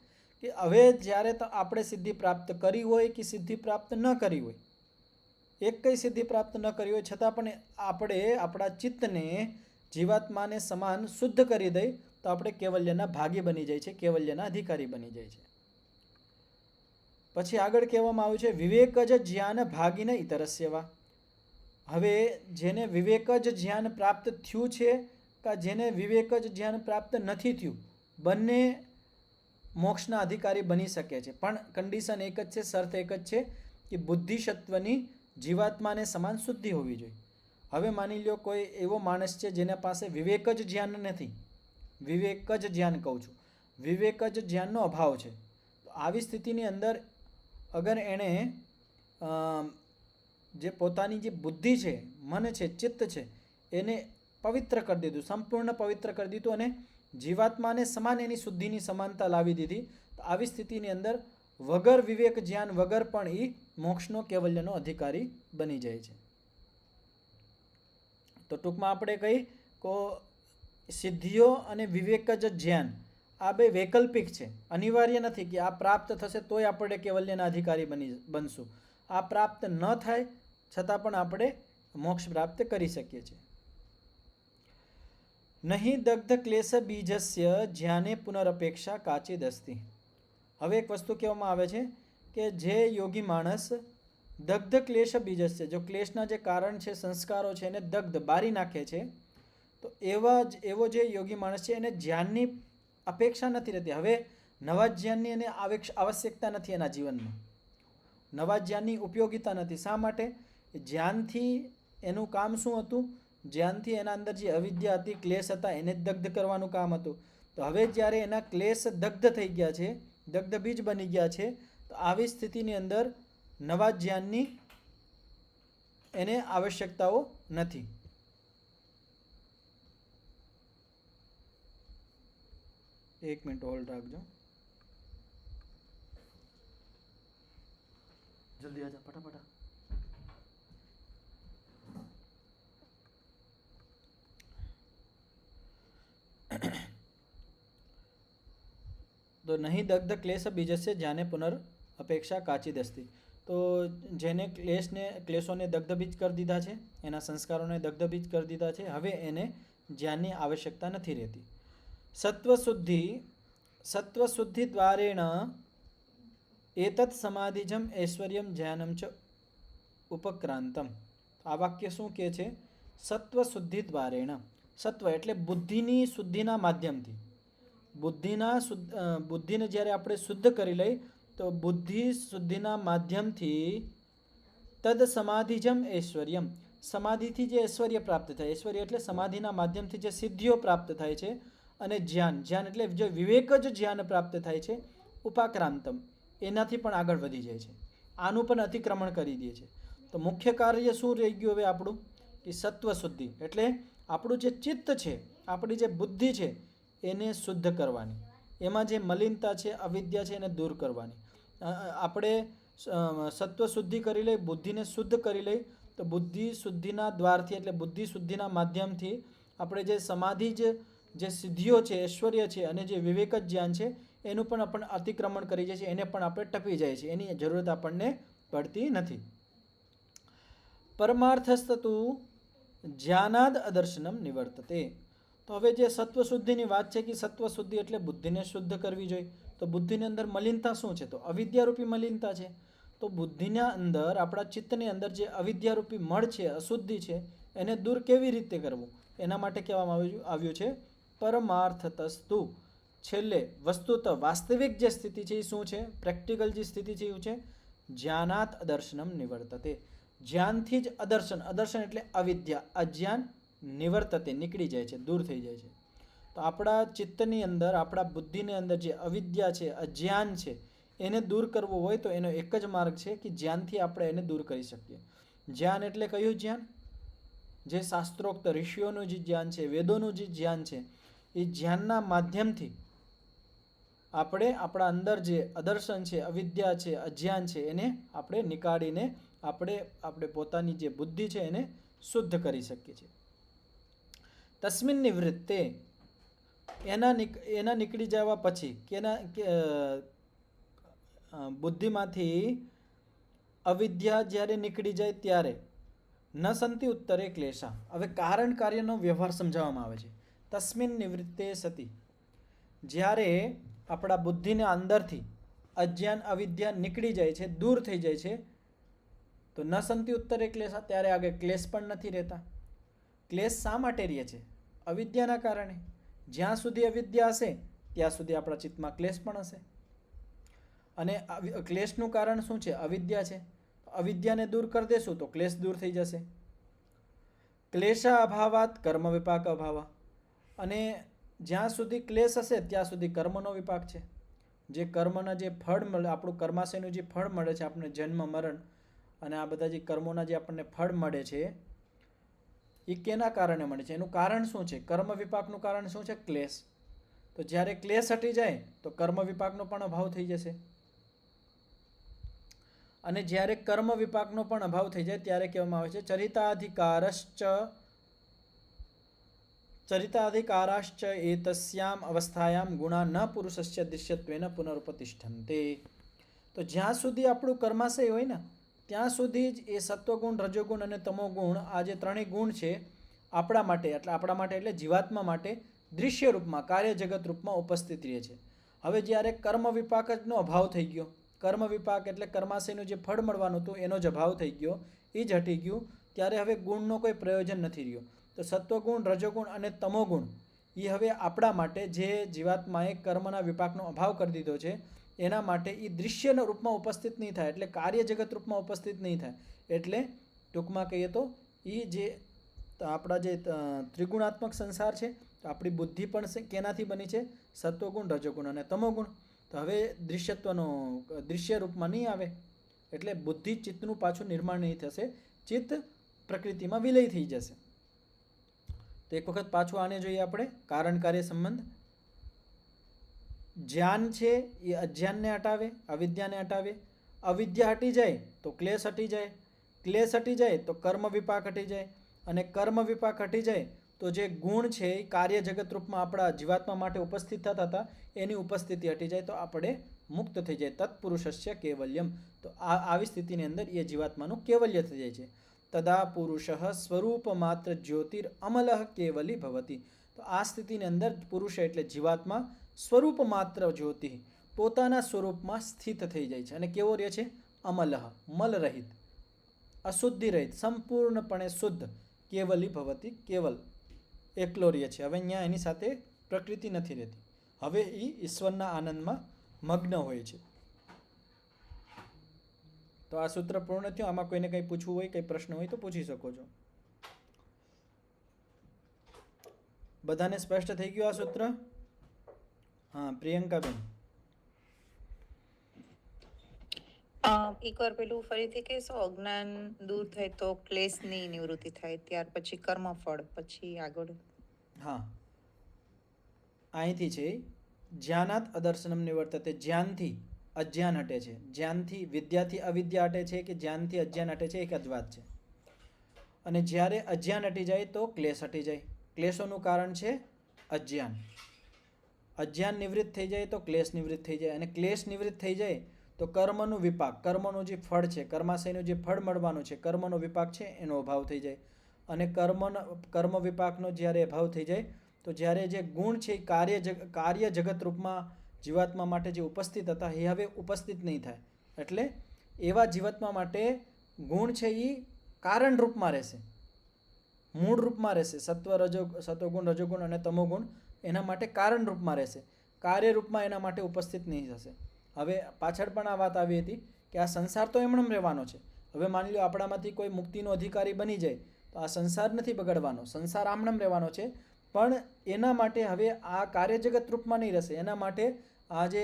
કે હવે જ્યારે તો આપણે સિદ્ધિ પ્રાપ્ત કરી હોય કે સિદ્ધિ પ્રાપ્ત ન કરી હોય, એક કંઈ સિદ્ધિ પ્રાપ્ત ન કરી હોય છતાં પણ આપણે આપણા ચિત્તને જીવાત્માને સમાન શુદ્ધ કરી દઈ તો આપણે કેવલ્યના ભાગી બની જાય છે, કેવલ્યના અધિકારી બની જાય છે. પછી આગળ કહેવામાં આવ્યું છે વિવેક જ જ્ઞાન ભાગીને ઇતરસ્ય વા. હવે જેને વિવેક જ જ્ઞાન પ્રાપ્ત થયું છે કે જેને વિવેક જ જ્ઞાન પ્રાપ્ત નથી થયું, બંને મોક્ષના અધિકારી બની શકે છે, પણ કન્ડિશન એક જ છે, શરત એક જ છે કે બુદ્ધિસત્વની જીવાત્માને સમાન શુદ્ધિ હોવી જોઈએ. હવે માની લો કોઈ એવો માણસ છે જેના પાસે વિવેક જ જ્ઞાન નથી, વિવેક જ જ્ઞાન કહું છું, વિવેક જ જ્ઞાનનો અભાવ છે. તો આવી સ્થિતિની અંદર અગર એણે જે પોતાની જે બુદ્ધિ છે, મન છે, ચિત્ત છે, એને પવિત્ર કરી દીધું, સંપૂર્ણ પવિત્ર કરી દીધું અને જીવાત્માને સમાન એની શુદ્ધિની સમાનતા લાવી દીધી. તો આવી સ્થિતિની અંદર વગર વિવેક જ્ઞાન વગર પણ એ મોક્ષનો કેવલ્યનો અધિકારી બની જાય છે. તો ટૂંકમાં આપણે કહી કે સિદ્ધિઓ અને વિવેક જ જ્ઞાન આ બે વૈકલ્પિક છે, અનિવાર્ય નથી કે આ પ્રાપ્ત થશે તોય આપણે કેવલ્યના અધિકારી બનશું. આ પ્રાપ્ત ન થાય છતાં પણ આપણે મોક્ષ પ્રાપ્ત કરી શકીએ છીએ. નહીં દગ્ધ ક્લેશ બીજસ્ય જ્ઞાને પુનરપેક્ષા કાચિદ અસ્તિ. હવે એક વસ્તુ કહેવામાં આવે છે કે જે યોગી માણસ દગ્ધ ક્લેશ બીજસ્ય, જો ક્લેશના જે કારણ છે, સંસ્કારો છે, એને દગ્ધ બારી નાખે છે, તો એવો જે યોગી માણસ છે એને જ્ઞાનની અપેક્ષા નથી રહેતી. હવે નવા જ્ઞાનની એને આવશ્યકતા નથી એના જીવનમાં, નવા જ્ઞાનની ઉપયોગિતા નથી. શા માટે? જ્ઞાનથી એનું કામ શું હતું? જ્ઞાનથી એના અંદર જે અવિદ્યા હતી, ક્લેશ હતા, એને જ દગ્ધ કરવાનું કામ હતું. તો હવે જ્યારે એના ક્લેશ દગ્ધ થઈ ગયા છે, દગ્ધ બીજ બની ગયા છે, તો આવી સ્થિતિની અંદર નવા જ્ઞાનની એને આવશ્યકતાઓ નથી. એક મિનિટ હોલ્ડ રાખજો, જલ્દી આજા ફટાફટ. તો નહીં દગ્ધ ક્લેશ બીજસ્ય જ્ઞાને પુનર અપેક્ષા કાચિદ અસ્તિ. તો જેને ક્લેશોને દગ્ધબીજ કરી દીધા છે, એના સંસ્કારોને દગ્ધબીજ કરી દીધા છે, હવે એને જ્ઞાનની આવશ્યકતા નથી રહેતી. સત્વશુદ્ધિ દ્વારેણ એતત સમાધિજમ ઐશ્વર્યમ જ્ઞાનમ ચ ઉપક્રાંતમ. આ વાક્ય શું કહે છે? સત્વશુદ્ધિ દ્વારેણ, સત્વ એટલે બુદ્ધિની શુદ્ધિના માધ્યમથી, બુદ્ધિને જ્યારે આપણે શુદ્ધ કરી લઈ તો બુદ્ધિ શુદ્ધિના માધ્યમથી તદ સમાધિજમ ઐશ્વર્યમ, સમાધિથી જે ઐશ્વર્ય પ્રાપ્ત થાય, ઐશ્વર્ય એટલે સમાધિના માધ્યમથી જે સિદ્ધિઓ પ્રાપ્ત થાય છે, અને જ્ઞાન એટલે જે વિવેક જ જ્ઞાન પ્રાપ્ત થાય છે, ઉપાક્રાંતમ એનાથી પણ આગળ વધી જાય છે, આનું પણ અતિક્રમણ કરી દે છે. તો મુખ્ય કાર્ય શું રહી ગયું હવે આપણું? કે સત્વ શુદ્ધિ એટલે આપણું જે ચિત્ત છે, આપણી જે બુદ્ધિ છે, એને શુદ્ધ કરવાની, એમાં જે મલિનતા છે, અવિદ્યા છે, એને દૂર કરવાની. આપણે સત્વ શુદ્ધિ કરી લઈ, બુદ્ધિને શુદ્ધ કરી લઈ, તો બુદ્ધિ શુદ્ધિના દ્વારથી એટલે બુદ્ધિ શુદ્ધિના માધ્યમથી આપણે જે સમાધિ જે સિદ્ધિઓ છે, ઐશ્વર્ય છે, અને જે વિવેક જ જ્ઞાન છે, એનું પણ આપણે અતિક્રમણ કરી જાય છે, એને પણ આપણે ટપી જાય છે, એની જરૂરત આપણને પડતી નથી. પરમાર્થસ્તુ જ્ઞાનાદ અદર્શનમ નિવર્તતે. તો હવે જે સત્વશુદ્ધિની વાત છે કે સત્વશુદ્ધિ એટલે બુદ્ધિને શુદ્ધ કરવી જોઈએ. તો બુદ્ધિની અંદર મલિનતા શું છે? તો અવિદ્યારૂપી મલિનતા છે. તો બુદ્ધિના અંદર, આપણા ચિત્તની અંદર જે અવિદ્યારૂપી મળ છે, અશુદ્ધિ છે, એને દૂર કેવી રીતે કરવું? એના માટે કહેવામાં આવ્યું છે પરમાર્થતસ્તુ. છેલ્લે વસ્તુત વાસ્તવિક જે સ્થિતિ છે એ શું છે? પ્રેક્ટિકલ જે સ્થિતિ છે એ છે જ્ઞાનાત અદર્શનમ નિવર્તતે. જ્ઞાનથી જ અદર્શન, અદર્શન એટલે અવિદ્યા, અજ્ઞાન નિવર્તતે નીકળી જાય છે, દૂર થઈ જાય છે. તો આપણા ચિત્તની અંદર, આપણા બુદ્ધિની અંદર જે અવિદ્યા છે, અજ્ઞાન છે, એને દૂર કરવું હોય તો એનો એક જ માર્ગ છે કે જ્ઞાનથી આપણે એને દૂર કરી શકીએ. જ્ઞાન એટલે કયું જ્ઞાન? જે શાસ્ત્રોક્ત ઋષિઓનું જે જ્ઞાન છે, વેદોનું જે જ્ઞાન છે, એ જ્ઞાનના માધ્યમથી આપણે આપણા અંદર જે અદર્શન છે, અવિદ્યા છે, અજ્ઞાન છે, એને આપણે નીકાળીને આપણે પોતાની જે બુદ્ધિ છે એને શુદ્ધ કરી શકીએ છીએ. તસ્મિન નિવૃત્તે, એના નીકળી જવા પછી કે બુદ્ધિમાંથી અવિદ્યા જ્યારે નીકળી જાય ત્યારે ન સંતિ ઉત્તરે ક્લેશા. હવે કારણ કાર્યનો વ્યવહાર સમજાવવામાં આવે છે. તસ્મિન નિવૃત્તે સતી, જ્યારે આપણા બુદ્ધિના અંદરથી અજ્ઞાન અવિદ્યા નીકળી જાય છે, દૂર થઈ જાય છે, તો તો ન સંતિ ઉત્તરે ક્લેશ, ત્યારે આગળ ક્લેશ પણ નથી રહેતા. ક્લેશ શા માટે રહે છે? અવિદ્યાના કારણે. જ્યાં સુધી અવિદ્યા હશે ત્યાં સુધી આપણા ચિત્તમાં ક્લેશ પણ હશે. અને ક્લેશનું કારણ શું છે? અવિદ્યા છે. અવિદ્યાને દૂર કરી દેશું તો ક્લેશ દૂર થઈ જશે. ક્લેશા અભાવાત કર્મ વિપાક અભાવ. અને જ્યાં સુધી ક્લેશ હશે ત્યાં સુધી કર્મનો વિપાક છે. જે કર્મના જે ફળ મળે, આપણું કર્માશયનું જે ફળ મળે છે, આપણને જન્મ મરણ અને આ બધા જે કર્મોના જે આપણને ફળ મળે છે એ કેના કારણે મળે છે? એનું કારણ શું છે? કર્મ વિપાકનું કારણ શું છે? ક્લેશ. તો જ્યારે ક્લેશ હટી જાય તો કર્મ વિપાકનો પણ અભાવ થઈ જશે. અને જ્યારે કર્મ વિપાકનો પણ અભાવ થઈ જાય ત્યારે કહેવામાં આવે છે ચરિતાધિકારાશ્ચ એતસ્યામ અવસ્થાયામ ગુણા ન પુરુષસ્ય દૃશ્યત્વેન પુનરુપતિષ્ઠન્તે. તો જ્યાં સુધી આપણું કર્માશય હોય ને ત્યાં સુધી જ એ સત્વગુણ, રજોગુણ અને તમોગુણ, આ જે ત્રણેય ગુણ છે આપણા માટે એટલે જીવાત્મા માટે દૃશ્ય રૂપમાં, કાર્ય જગત રૂપમાં ઉપસ્થિત રહે છે. હવે જ્યારે કર્મ વિપાકનો અભાવ થઈ ગયો, કર્મ વિપાક એટલે કર્માશયનું જે ફળ મળવાનું હતું એનો જ અભાવ થઈ ગયો, એ જ હટી ગયું, ત્યારે હવે ગુણનો કોઈ પ્રયોજન નથી રહ્યો. તો સત્વગુણ, રજોગુણ અને તમોગુણ એ હવે આપણા માટે, જે જીવાત્માએ કર્મના વિપાકનો અભાવ કરી દીધો છે એના માટે એ દૃશ્યના રૂપમાં ઉપસ્થિત નહીં થાય, એટલે કાર્ય જગત રૂપમાં ઉપસ્થિત નહીં થાય. એટલે ટૂંકમાં કહીએ તો એ જે આપણા જે ત્રિગુણાત્મક સંસાર છે, તો આપણી બુદ્ધિ પણ કેનાથી બની છે? સત્વગુણ, રજોગુણ અને તમોગુણ. તો હવે દૃશ્ય રૂપમાં નહીં આવે, એટલે બુદ્ધિ ચિત્તનું પાછું નિર્માણ નહીં થશે, ચિત્ત પ્રકૃતિમાં વિલય થઈ જશે. તો એક વખત પાછું આને જોઈએ આપણે, કારણ કાર્ય સંબંધ. જ્ઞાન છે એ અજ્ઞાનને હટાવે, અવિદ્યાને હટાવે. અવિદ્યા હટી જાય તો ક્લેશ હટી જાય, ક્લેશ હટી જાય તો કર્મ વિપાક હટી જાય, અને કર્મ વિપાક હટી જાય તો જે ગુણ છે એ કાર્ય જગત રૂપમાં આપણા જીવાત્મા માટે ઉપસ્થિત થતા હતા એની ઉપસ્થિતિ હટી જાય તો આપણે મુક્ત થઈ જાય. તત્પુરુષસ્ય કેવલ્યમ. તો આવી સ્થિતિની અંદર એ જીવાત્માનું કેવલ્ય થઈ જાય છે. તદા પુરુષ સ્વરૂપ માત્ર જ્યોતિર અમલઃ કેવલી ભવતી. તો આ સ્થિતિની અંદર પુરુષ એટલે જીવાત્મા સ્વરૂપ માત્ર જ્યોતિ, પોતાના સ્વરૂપમાં સ્થિત થઈ જાય છે. અને કેવો રહે છે? અમલઃ, મલરહિત, અશુદ્ધિ રહિત, સંપૂર્ણપણે શુદ્ધ. કેવલી ભવતી, કેવલ એકલો રહે છે. હવે અહીંયા એની સાથે પ્રકૃતિ નથી રહેતી. હવે એ ઈશ્વરના આનંદમાં મગ્ન હોય છે. તો આ સૂત્ર પૂર્ણ થયું. આમાં કોઈને કંઈ પૂછવું હોય, કંઈ પ્રશ્ન હોય તો પૂછી શકો છો. બધાને સ્પષ્ટ થઈ ગયું આ સૂત્ર? હા, પ્રિયંકાબેન. એકવાર પેલું ફરીથી કહેશો? અજ્ઞાન દૂર થાય તો ક્લેશની નિવૃત્તિ થાય, ત્યાર પછી કર્મફળ, પછી આગળ. હા, અહીંથી છે જ્ઞાનાત અદર્શનમ નિવર્તતે. જ્ઞાનથી અજ્ઞાન હટે છે, જ્ઞાનથી વિદ્યાથી અવિદ્યા હટે છે, કે જ્ઞાનથી અજ્ઞાન હટે છે, એક જ વાત છે. અને જ્યારે અજ્ઞાન હટી જાય તો ક્લેશ હટી જાય. ક્લેશોનું કારણ છે અજ્ઞાન. અજ્ઞાન નિવૃત્ત થઈ જાય તો ક્લેશ નિવૃત્ત થઈ જાય, અને ક્લેશ નિવૃત્ત થઈ જાય તો કર્મનું વિપાક, કર્મનું જે ફળ છે, કર્માશયનું જે ફળ મળવાનું છે, કર્મનો વિપાક છે એનો અભાવ થઈ જાય. અને કર્મ વિપાકનો જ્યારે અભાવ થઈ જાય તો જ્યારે જે ગુણ છે કાર્ય જગત રૂપમાં જીવાત્મા માટે જે ઉપસ્થિત હતા એ હવે ઉપસ્થિત નહીં થાય. એટલે એવા જીવાત્મા માટે ગુણ છે એ કારણ રૂપમાં રહેશે, મૂળ રૂપમાં રહેશે. સત્વગુણ, રજોગુણ અને તમોગુણ એના માટે કારણ રૂપમાં રહેશે, કાર્ય રૂપમાં એના માટે ઉપસ્થિત નહીં થશે. હવે પાછળ પણ આ વાત આવી હતી કે આ સંસાર તો એમણે રહેવાનો છે. હવે માની લો આપણામાંથી કોઈ મુક્તિનો અધિકારી બની જાય તો આ સંસાર નથી બગડવાનો, સંસાર આમનામ રહેવાનો છે. પણ એના માટે હવે આ કાર્ય જગત રૂપમાં નહીં રહેશે. એના માટે આ જે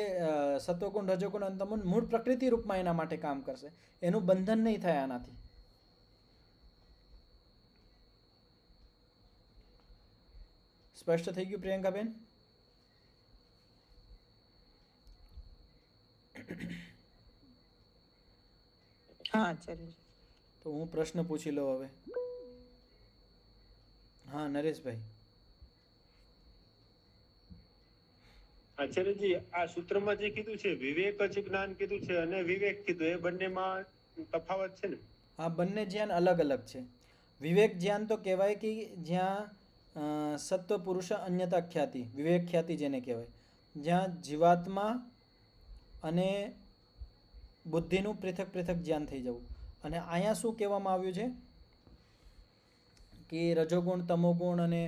સત્વગુણ, રજોગુણ અને તમોગુણ મૂળ પ્રકૃતિ રૂપમાં એના માટે કામ કરશે. એનું બંધન નહીં થાય આનાથી. સ્પષ્ટ થઈ ગયું પ્રિયંકાબેન? હા, ચાલો. તો હું પ્રશ્ન પૂછી લઉં હવે. હા, નરેશભાઈ. આચાર્યજી, આ સૂત્રમાં જે કીધું છે વિવેક જ જ્ઞાન કીધું છે અને વિવેક કીધું, એ બંનેમાં તફાવત છે ને? હા, બંને જ્ઞાન અલગ અલગ છે. વિવેક જ્ઞાન તો કહેવાય કે જ્યાં સત્વ પુરુષ અન્યતા ખ્યાતિ, વિવેક ખ્યાતિ જેને કહેવાય, જ્યાં જીવાત્મા અને બુદ્ધિનું પૃથક પૃથક જ્ઞાન થઈ જવું. અને અહીંયા શું કહેવામાં આવ્યું છે કે રજોગુણ, તમોગુણ અને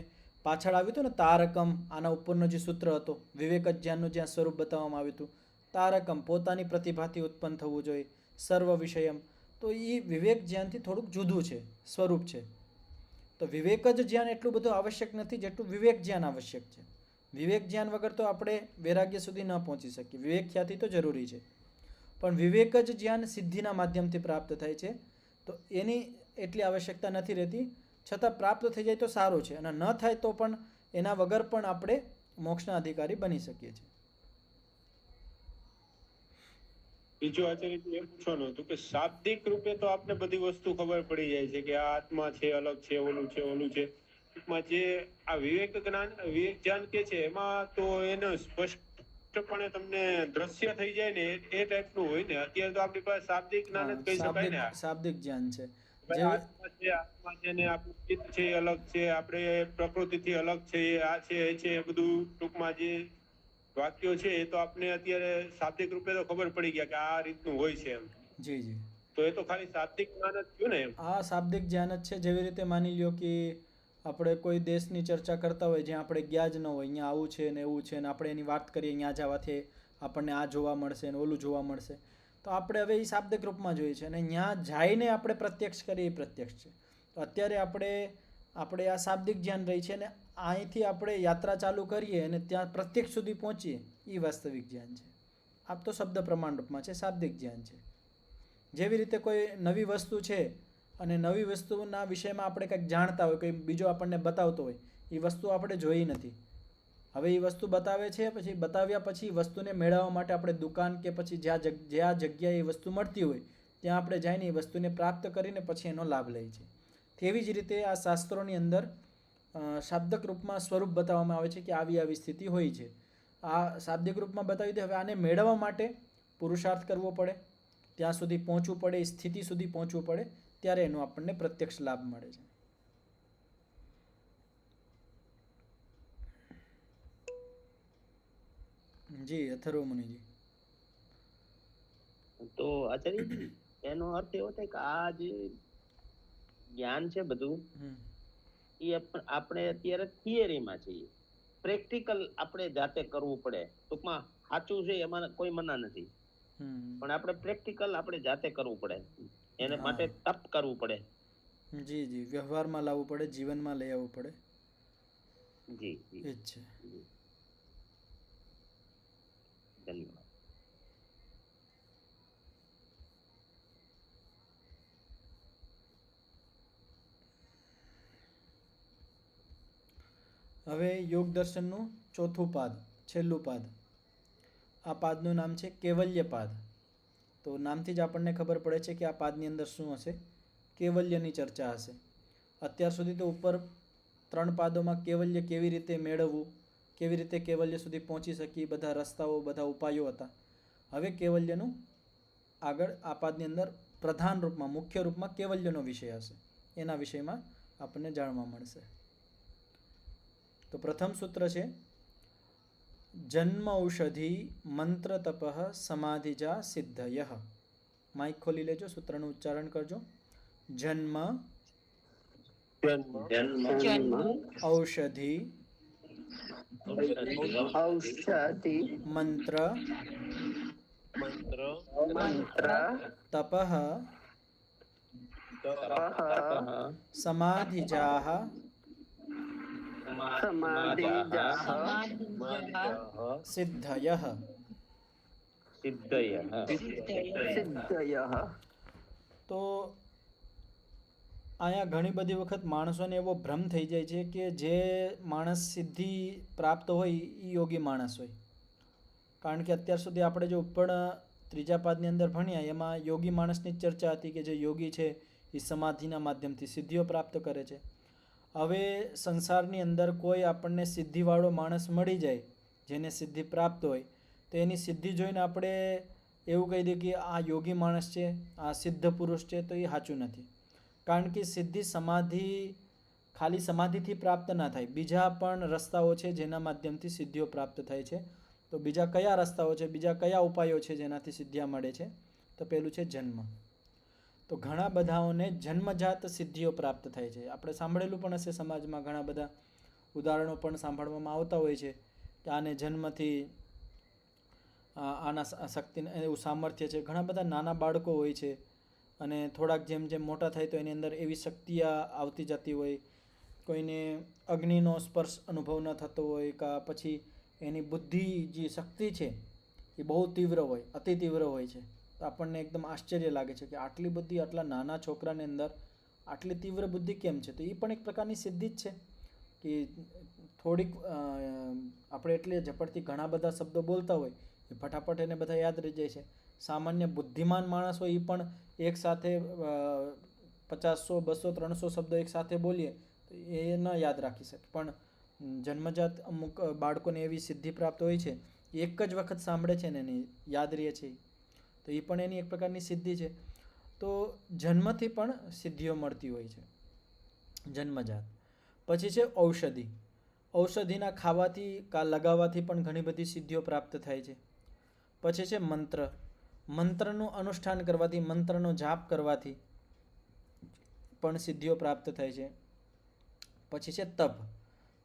પાછળ આવ્યું હતું ને તારકમ, આના ઉપરનો જે સૂત્ર હતો વિવેક જ્ઞાનનું જ્યાં સ્વરૂપ બતાવવામાં આવ્યું હતું, તારકમ પોતાની પ્રતિભાથી ઉત્પન્ન થવું જોઈએ, સર્વ વિષયમ, તો એ વિવેક જ્ઞાનથી થોડુંક જુદું છે, સ્વરૂપ છે. તો વિવેક જ જ્ઞાન એટલું બધું આવશ્યક નથી જેટલું વિવેક જ્ઞાન આવશ્યક છે. વિવેક જ્ઞાન વગર તો આપણે વૈરાગ્ય સુધી ન પહોંચી શકીએ. વિવેક ખ્યાતિ તો જરૂરી છે, પણ વિવેક જ જ્ઞાન સિદ્ધિના માધ્યમથી પ્રાપ્ત થાય છે, તો એની એટલી આવશ્યકતા નથી રહેતી. છતાં પ્રાપ્ત થઈ જાય તો સારું છે, અને ન થાય તો પણ એના વગર પણ આપણે મોક્ષના અધિકારી બની શકીએ છીએ. બીજું આચાર્ય એ પૂછવાનું હતું કે શાબ્દિક રૂપે તો આપને બધી વસ્તુ ખબર પડી જાય છે કે આ આત્મા છે, અલગ છે, ઓલું છે, ઓલું છે. ટૂંકમાં જે આ વિવેક જ્ઞાન કે છે એમાં તો એને સ્પષ્ટપણે તમને દ્રશ્ય થઈ જાય ને એ ટાઈપનું હોય ને. અત્યારે તો આપણી પાસે શાબ્દિક જ્ઞાન જ કહી શકાય ને. શાબ્દિક જ્ઞાન છે. આત્મા છે ને આપણું ચિત્ત છે એ અલગ છે, આપણે પ્રકૃતિથી અલગ છે, આ છે એ છે, બધું ટૂંકમાં જે વાક્યો છે એ તો આપણે અત્યારે શાબ્દિક રૂપે તો ખબર પડી ગયા કે આ રીતનું હોય છે એમ. જી જી, તો એ તો ખાલી શાબ્દિક જ્ઞાન જ થયું ને એમ. આ શાબ્દિક જ્ઞાન જ છે. જેવી રીતે માની લ્યો કે આપણે કોઈ દેશની ચર્ચા કરતા હોય જ્યાં આપણે ગયા જ ન હોય, અહીંયા આવું છે ને એવું છે ને આપણે એની વાત કરીએ, અહીંયા જવાથી આપણને આ જોવા મળશે ને ઓલું જોવા મળશે, તો આપણે હવે એ શાબ્દિક રૂપમાં જોઈએ છે, અને ત્યાં જઈને આપણે પ્રત્યક્ષ કરીએ એ પ્રત્યક્ષ છે. તો અત્યારે આપણે આ શાબ્દિક જ્ઞાન રહી છે, ને અહીંથી આપણે યાત્રા ચાલુ કરીએ અને ત્યાં પ્રત્યક્ષ સુધી પહોંચીએ એ વાસ્તવિક જ્ઞાન છે. આપ તો શબ્દ પ્રમાણ રૂપમાં છે, શાબ્દિક જ્ઞાન છે. જેવી રીતે કોઈ નવી વસ્તુ છે અને નવી વસ્તુના વિષયમાં આપણે કંઈક જાણતા હોય, કોઈ બીજો આપણને બતાવતો હોય, એ વસ્તુ આપણે જોઈ નથી, હવે એ વસ્તુ બતાવે છે, પછી બતાવ્યા પછી વસ્તુને મેળવવા માટે આપણે દુકાન કે પછી જ્યાં જગ્યાએ એ વસ્તુ મળતી હોય ત્યાં આપણે જઈને એ વસ્તુને પ્રાપ્ત કરીને પછી એનો લાભ લઈએ છીએ. તેવી જ રીતે આ શાસ્ત્રોની અંદર શાબ્દિક રૂપમાં સ્વરૂપ બતાવવામાં આવે છે કે આવી આવી સ્થિતિ હોય છે. આ શાબ્દિક રૂપમાં બતાવી દે. હવે આને મેળવવા માટે પુરુષાર્થ કરવો પડે, ત્યાં સુધી પહોંચવું પડે, સ્થિતિ સુધી પહોંચવું પડે, ત્યારે એનો આપણને પ્રત્યક્ષ લાભ મળે છે. જી અથર્વ મુનિજી. તો આચાર્ય એનો અર્થ એવો થાય કે આ જે જ્ઞાન છે બધું એ આપણે અત્યારે થિયરીમાં છીએ, પ્રેક્ટિકલ આપણે જાતે કરવું પડે. ટૂંકમાં સાચું છે એમાં કોઈ મના નથી, પણ આપણે પ્રેક્ટિકલ આપણે જાતે કરવું પડે, એને માટે તપ કરવું પડે. જી જી, વ્યવહારમાં લાવવું પડે, જીવનમાં લઈ આવવું પડે. જી એ જ છે. ધન્યવાદ. હવે યોગ દર્શનનું ચોથું પાદ, છેલ્લું પાદ. આ પાદનું નામ છે કૈવલ્ય પાદ. તો નામથી જ આપણને ખબર પડે છે કે આ પાદની અંદર શું હશે, કૈવલ્યની ચર્ચા હશે. અત્યાર સુધી તો ઉપર 3 પાદોમાં કૈવલ્ય કેવી રીતે મેળવવું, કેવી રીતે કૈવલ્ય સુધી પહોંચી શકીએ, બધા રસ્તાઓ, બધા ઉપાયો હતા. હવે કૈવલ્યનું આગળ આ પાદની અંદર પ્રધાન રૂપમાં, મુખ્ય રૂપમાં કૈવલ્યનો વિષય હશે. એના વિષયમાં આપણને જાણવા મળશે. તો પ્રથમ સૂત્ર છે જન્મ ઔષધિ મંત્ર તપઃ સમાધિજા સિદ્ધયઃ. માઇક ખોલી લેજો, સૂત્રનું ઉચ્ચારણ કરજો. જન્મ ઔષધિ મંત્ર તપઃ સમાધિજાઃ સિદ્ધયઃ. તો અહીંયા ઘણી બધી વખત માણસોને એવો ભ્રમ થઈ જાય છે કે જે માણસ સિદ્ધિ પ્રાપ્ત હોય એ યોગી માણસ હોય. કારણ કે અત્યાર સુધી આપણે જો ઉપર ત્રીજા પાદની અંદર ભણ્યા એમાં યોગી માણસની જ ચર્ચા હતી કે જે યોગી છે એ સમાધિના માધ્યમથી સિદ્ધિઓ પ્રાપ્ત કરે છે. હવે સંસારની અંદર કોઈ આપણને સિદ્ધિવાળો માણસ મળી જાય જેને સિદ્ધિ પ્રાપ્ત હોય, તો એની સિદ્ધિ જોઈને આપણે એવું કહી દઈએ કે આ યોગી માણસ છે, આ સિદ્ધ પુરુષ છે, તો એ સાચું નથી. કારણ કે સિદ્ધિ ખાલી સમાધિથી પ્રાપ્ત ના થાય, બીજા પણ રસ્તાઓ છે જેના માધ્યમથી સિદ્ધિઓ પ્રાપ્ત થાય છે. તો બીજા કયા રસ્તાઓ છે, બીજા કયા ઉપાયો છે જેનાથી સિદ્ધિયા મળે છે? તો પહેલું છે જન્મ. તો ઘણા બધાઓને જન્મજાત સિદ્ધિઓ પ્રાપ્ત થાય છે. આપણે સાંભળેલું પણ હશે, સમાજમાં ઘણા બધા ઉદાહરણો પણ સાંભળવામાં આવતા હોય છે કે આને જન્મથી આના શક્તિ એવું સામર્થ્ય છે. ઘણા બધા નાના બાળકો હોય છે અને થોડાક જેમ જેમ મોટા થાય તો એની અંદર એવી શક્તિ આવતી જતી હોય. કોઈને અગ્નિનો સ્પર્શ અનુભવ ન થતો હોય, કાં પછી એની બુદ્ધિ જે શક્તિ છે એ બહુ તીવ્ર હોય, અતિ તીવ્ર હોય છે. તો આપણને એકદમ આશ્ચર્ય લાગે છે કે આટલી બધી, આટલા નાના છોકરાની અંદર આટલી તીવ્ર બુદ્ધિ કેમ છે? તો એ પણ એક પ્રકારની સિદ્ધિ જ છે કે થોડીક આપણે એટલે ઝપટથી ઘણા બધા શબ્દો બોલતા હોય એ ફટાફટ એને બધા યાદ રહી જાય છે. સામાન્ય બુદ્ધિમાન માણસ હોય એ પણ એક સાથે 50, 100, 200, 300 શબ્દો એક સાથે બોલીએ તો એ ન યાદ રાખી શકે. પણ જન્મજાત અમુક બાળકોને એવી સિદ્ધિ પ્રાપ્ત હોય છે, એક જ વખત સાંભળે છે ને એની યાદ રહે છે, તો એ પણ એની એક પ્રકારની સિદ્ધિ છે. તો જન્મથી પણ સિદ્ધિઓ મળતી હોય છે, જન્મજાત. પછી છે ઔષધિ. ઔષધિના ખાવાથી કાં લગાવવાથી પણ ઘણી બધી સિદ્ધિઓ પ્રાપ્ત થાય છે. પછી છે મંત્ર. મંત્રનું અનુષ્ઠાન કરવાથી, મંત્રનો જાપ કરવાથી પણ સિદ્ધિઓ પ્રાપ્ત થાય છે. પછી છે તપ.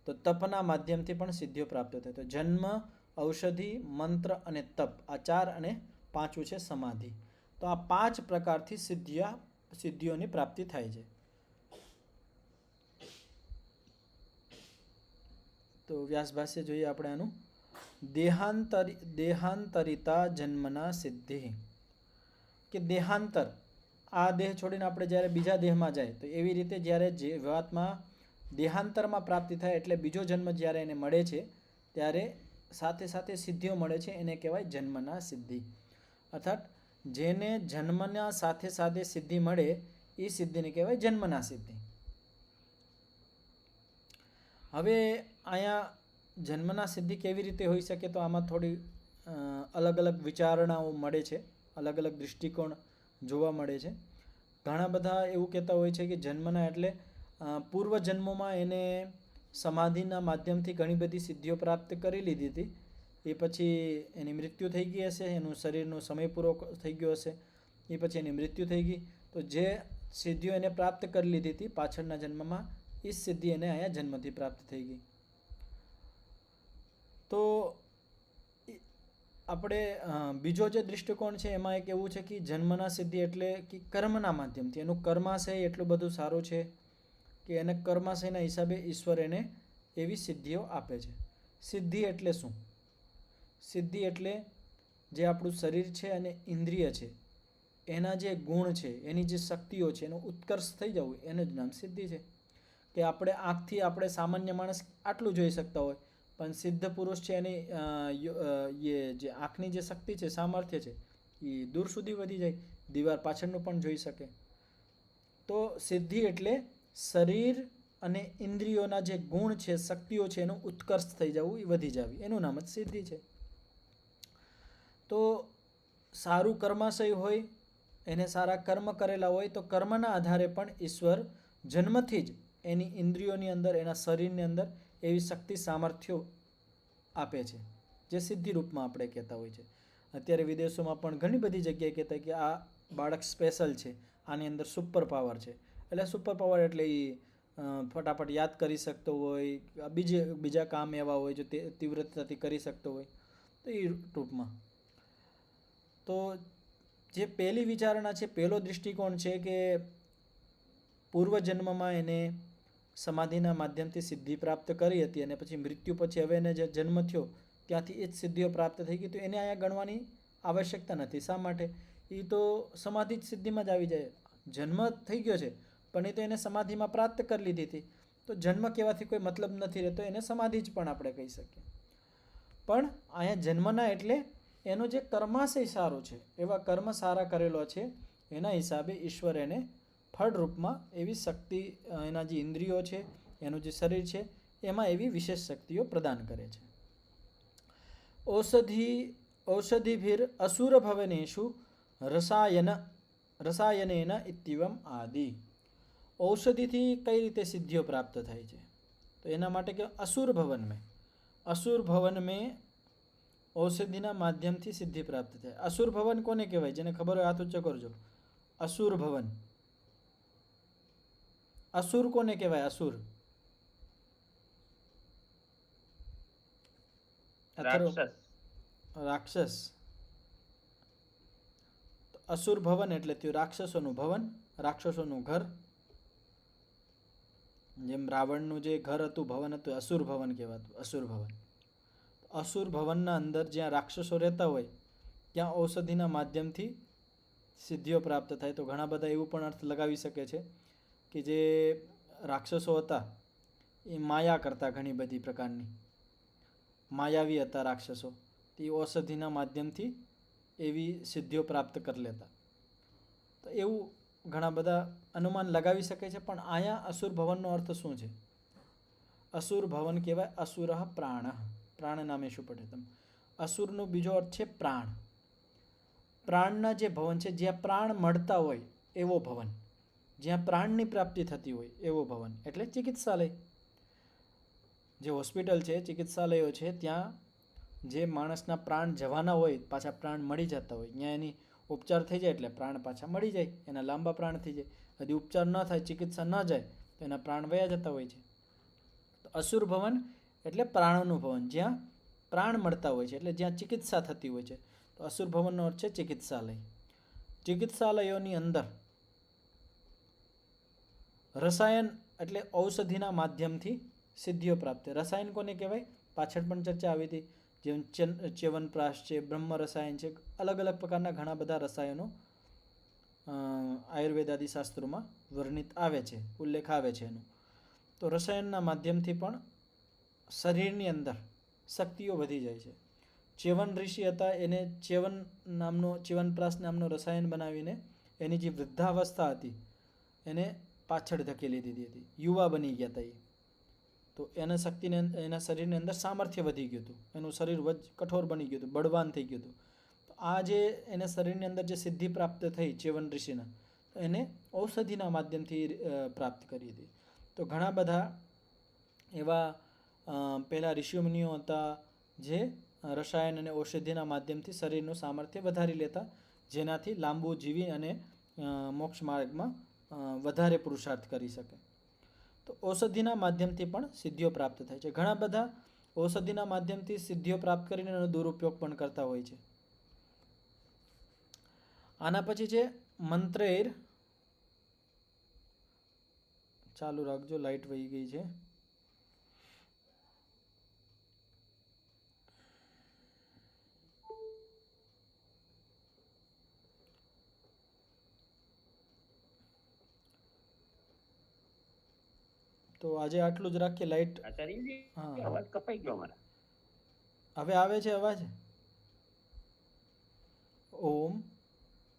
તો તપના માધ્યમથી પણ સિદ્ધિઓ પ્રાપ્ત થાય. તો જન્મ, ઔષધિ, મંત્ર અને તપ, આ 4 અને 5 છે સમાધિ. તો આ 5 પ્રકારથી સિદ્ધિઓની પ્રાપ્તિ થાય છે. તો વ્યાસભાષ્ય જોઈએ આપણે આનું. દેહાંતરિતા જન્મના સિદ્ધિ. કે દેહાંતર, આ દેહ છોડીને આપણે જ્યારે બીજા દેહમાં જાય તો એવી રીતે જ્યારે જીવાત્મા દેહાંતરમાં પ્રાપ્તિ થાય એટલે બીજો જન્મ જ્યારે એને મળે છે ત્યારે સાથે સાથે સિદ્ધિઓ મળે છે, એને કહેવાય જન્મના સિદ્ધિ. અર્થાત જેને જન્મના સાથે સાથે સિદ્ધિ મળે એ સિદ્ધિને કહેવાય જન્મના સિદ્ધિ. હવે અહીંયા જન્મના સિદ્ધિ કેવી રીતે હોઈ શકે? તો આમાં થોડી અલગ અલગ વિચારણાઓ મળે છે, અલગ અલગ દૃષ્ટિકોણ જોવા મળે છે. ઘણા બધા એવું કહેતા હોય છે કે જન્મના એટલે પૂર્વ જન્મોમાં એને સમાધિના માધ્યમથી ઘણી બધી સિદ્ધિઓ પ્રાપ્ત કરી લીધી હતી, એ પછી એની મૃત્યુ થઈ ગઈ હશે, એનું શરીરનો સમય પૂરો થઈ ગયો હશે, એ પછી એની મૃત્યુ થઈ ગઈ. તો જે સિદ્ધિઓ એને પ્રાપ્ત કરી લીધી હતી પાછળના જન્મમાં, એ સિદ્ધિ એને અહીંયા જન્મથી પ્રાપ્ત થઈ ગઈ. તો આપણે બીજો જે દૃષ્ટિકોણ છે એમાં એક એવું છે કે જન્મના સિદ્ધિ એટલે કે કર્મના માધ્યમથી, એનું કર્માશય એટલું બધું સારું છે કે એને કર્માશયના હિસાબે ઈશ્વર એને એવી સિદ્ધિઓ આપે છે. સિદ્ધિ એટલે શું? સિદ્ધિ એટલે જે આપણું શરીર છે અને ઇન્દ્રિય છે એના જે ગુણ છે, એની જે શક્તિઓ છે, એનું ઉત્કર્ષ થઈ જવું, એનું જ નામ સિદ્ધિ છે. કે આપણે આંખથી આપણે સામાન્ય માણસ આટલું જોઈ શકતા હોય, પણ સિદ્ધ પુરુષ છે એની જે આંખની જે શક્તિ છે, સામર્થ્ય છે, એ દૂર સુધી વધી જાય, દીવાર પાછળનું પણ જોઈ શકે. તો સિદ્ધિ એટલે શરીર અને ઇન્દ્રિયોના જે ગુણ છે, શક્તિઓ છે, એનું ઉત્કર્ષ થઈ જવું, એ વધી જવી, એનું નામ જ સિદ્ધિ છે. તો સારું કર્માશય હોય, એને સારા કર્મ કરેલા હોય તો કર્મના આધારે પણ ઈશ્વર જન્મથી જ એની ઇન્દ્રિયોની અંદર, એના શરીરની અંદર એવી શક્તિ સામર્થ્યો આપે છે, જે સિદ્ધિ રૂપમાં આપણે કહેતા હોય છે. અત્યારે વિદેશોમાં પણ ઘણી બધી જગ્યાએ કહેતા કે આ બાળક સ્પેશિયલ છે, આની અંદર સુપર પાવર છે. એટલે સુપર પાવર એટલે એ ફટાફટ યાદ કરી શકતો હોય, બીજા કામ એવા હોય જો તે તીવ્રતાથી કરી શકતો હોય, તો એ રૂપમાં. તો જે પહેલી વિચારણા છે, પહેલો દૃષ્ટિકોણ છે કે પૂર્વજન્મમાં એને સમાધિના માધ્યમથી સિદ્ધિ પ્રાપ્ત કરી હતી અને પછી મૃત્યુ પછી હવે એને જે જન્મ થયો ત્યાંથી એ જ સિદ્ધિઓ પ્રાપ્ત થઈ ગઈ, તો એને અહીંયા ગણવાની આવશ્યકતા નથી. શા માટે? એ તો સમાધિ જ સિદ્ધિમાં જ આવી જાય. જન્મ થઈ ગયો છે પણ એ તો એને સમાધિમાં પ્રાપ્ત કરી લીધી હતી, તો જન્મ કહેવાથી કોઈ મતલબ નથી રહેતો, એને સમાધિ જ પણ આપણે કહી શકીએ. પણ અહીંયા જન્મના એટલે એનો જે કર્માશય સારો છે, એવા કર્મ સારા કરેલો છે, એના હિસાબે ઈશ્વર એને ફળ રૂપમાં એવી શક્તિ, એના જે ઇન્દ્રિયો છે, એનું જે શરીર છે, એમાં એવી વિશેષ શક્તિઓ પ્રદાન કરે છે. ઔષધિભિર અસુર ભવનેષુ રસાયનેન ઇત્યવમ આદિ. ઔષધિથી કઈ રીતે સિદ્ધિઓ પ્રાપ્ત થાય છે? તો એના માટે કે અસુર ભવન મેં ઔષધિના માધ્યમથી સિદ્ધિ પ્રાપ્ત થાય. અસુર ભવન કોને કહેવાય? જેને ખબર હોય હાથ ઊંચો કરજો. અસુર ભવન. અસુર કોને કહેવાય? અસુર રાક્ષસ. રાક્ષસ. અસુર ભવન એટલે થયું રાક્ષસોનું ભવન, રાક્ષસોનું ઘર. જેમ રાવણનું જે ઘર હતું, ભવન હતું, અસુર ભવન કહેવાતું. અસુર ભવન. અસુર ભવનના અંદર જ્યાં રાક્ષસો રહેતા હોય ત્યાં ઔષધિના માધ્યમથી સિદ્ધિઓ પ્રાપ્ત થાય. તો ઘણા બધા એવું પણ અર્થ લગાવી શકે છે કે જે રાક્ષસો હતા એ માયા કરતા, ઘણી બધી પ્રકારની માયાવી હતા રાક્ષસો. તે ઔષધિના માધ્યમથી એવી સિદ્ધિઓ પ્રાપ્ત કરી લેતા. તો એવું ઘણા બધા અનુમાન લગાવી શકે છે. પણ અહીંયા અસુર ભવનનો અર્થ શું છે? અસુર ભવન કહેવાય અસુરઃ પ્રાણ. પ્રાણ નામે શું પડે તમે? અસુરનો બીજો અર્થ છે પ્રાણ. પ્રાણના જે ભવન છે, જ્યાં પ્રાણ મળતા હોય એવો ભવન, જ્યાં પ્રાણની પ્રાપ્તિ થતી હોય એવો ભવન એટલે ચિકિત્સાલય. જે હોસ્પિટલ છે, ચિકિત્સાલયો છે, ત્યાં જે માણસના પ્રાણ જવાના હોય, પાછા પ્રાણ મળી જતા હોય, ત્યાં એની ઉપચાર થઈ જાય એટલે પ્રાણ પાછા મળી જાય, એના લાંબા પ્રાણ થઈ જાય. હજી ઉપચાર ન થાય, ચિકિત્સા ન જાય તો એના પ્રાણ વયા જતા હોય છે. તો અસુર ભવન એટલે પ્રાણોનું ભવન, જ્યાં પ્રાણ મળતા હોય છે, એટલે જ્યાં ચિકિત્સા થતી હોય છે. તો અસુર ભવનનો અર્થ છે ચિકિત્સાલય. ચિકિત્સાલયોની અંદર રસાયણ એટલે ઔષધિના માધ્યમથી સિદ્ધિઓ પ્રાપ્ત. રસાયણ કોને કહેવાય? પાછળ પણ ચર્ચા આવી હતી. જેમ ચ્યવનપ્રાશ છે, બ્રહ્મ રસાયણ છે, અલગ અલગ પ્રકારના ઘણા બધા રસાયણો આયુર્વેદ આદિ શાસ્ત્રોમાં વર્ણિત આવે છે, ઉલ્લેખ આવે છે એનો. તો રસાયણના માધ્યમથી પણ શરીરની અંદર શક્તિઓ વધી જાય છે. ચ્યવન ઋષિ હતા, એને ચ્યવનપ્રાશ નામનો રસાયણ બનાવીને એની જે વૃદ્ધાવસ્થા હતી એને પાછળ ધકેલી દીધી હતી. યુવા બની ગયા હતા એ. તો એના શક્તિને, એના શરીરની અંદર સામર્થ્ય વધી ગયું હતું, એનું શરીર કઠોર બની ગયું હતું, બળવાન થઈ ગયું હતું. તો આ જે એને શરીરની અંદર જે સિદ્ધિ પ્રાપ્ત થઈ ચ્યવન ઋષિના, એને ઔષધિના માધ્યમથી પ્રાપ્ત કરી હતી. તો ઘણા બધા એવા પહેલાં ઋષિમુનિઓ હતા જે રસાયણ અને ઔષધિના માધ્યમથી શરીરનું સામર્થ્ય વધારી લેતા, જેનાથી લાંબુ જીવી અને મોક્ષ માર્ગમાં વધારે પુરુષાર્થ કરી શકે. તો ઔષધિના માધ્યમથી પણ સિદ્ધિઓ પ્રાપ્ત થાય છે. ઘણા બધા ઔષધિના માધ્યમથી સિદ્ધિઓ પ્રાપ્ત કરીને એનો દુરુપયોગ પણ કરતા હોય છે. આના પછી છે મંત્રેર. ચાલુ રાખજો, લાઈટ વહી ગઈ છે. તો આજે આટલું જ રાખીએ. લાઈટ આચાર્યજી, હા. અવાજ કપાઈ ગયો મારા. હવે આવે છે અવાજ? ઓમ.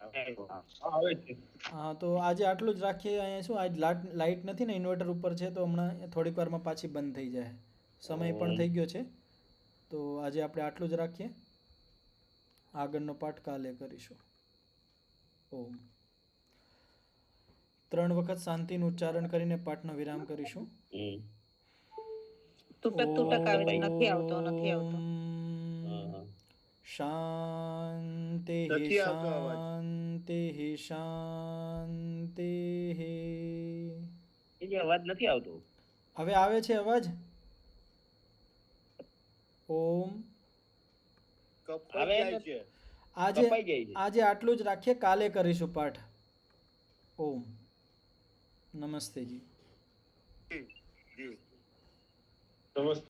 આવે છે. હા, તો આજે આટલું જ રાખીએ. અહીંયા શું આજ લાઇટ નથી ને, ઇન્વર્ટર ઉપર છે, તો હમણાં થોડીક વારમાં પાછી બંધ થઈ જાય. સમય પણ થઈ ગયો છે. તો આજે આપણે આટલું જ રાખીએ. આગળનો પાઠ કાલે કરીશું. ઓમ. 3 વખત શાંતિનું ઉચ્ચારણ કરીને પાઠનો વિરામ કરીશું. તૂટક આવે છે, નથી આવતો. શાંતિ નથી આવતો અવાજ. શાંતિ શાંતિ. એ જે અવાજ નથી આવતો. હવે આવે છે અવાજ? ઓમ. આવે જાય છે. આજે કપાઈ જાય છે. આજે આટલું જ રાખીએ. કાલે કરીશું પાઠ. ઓમ. નમસ્તે જી. નમસ્તે.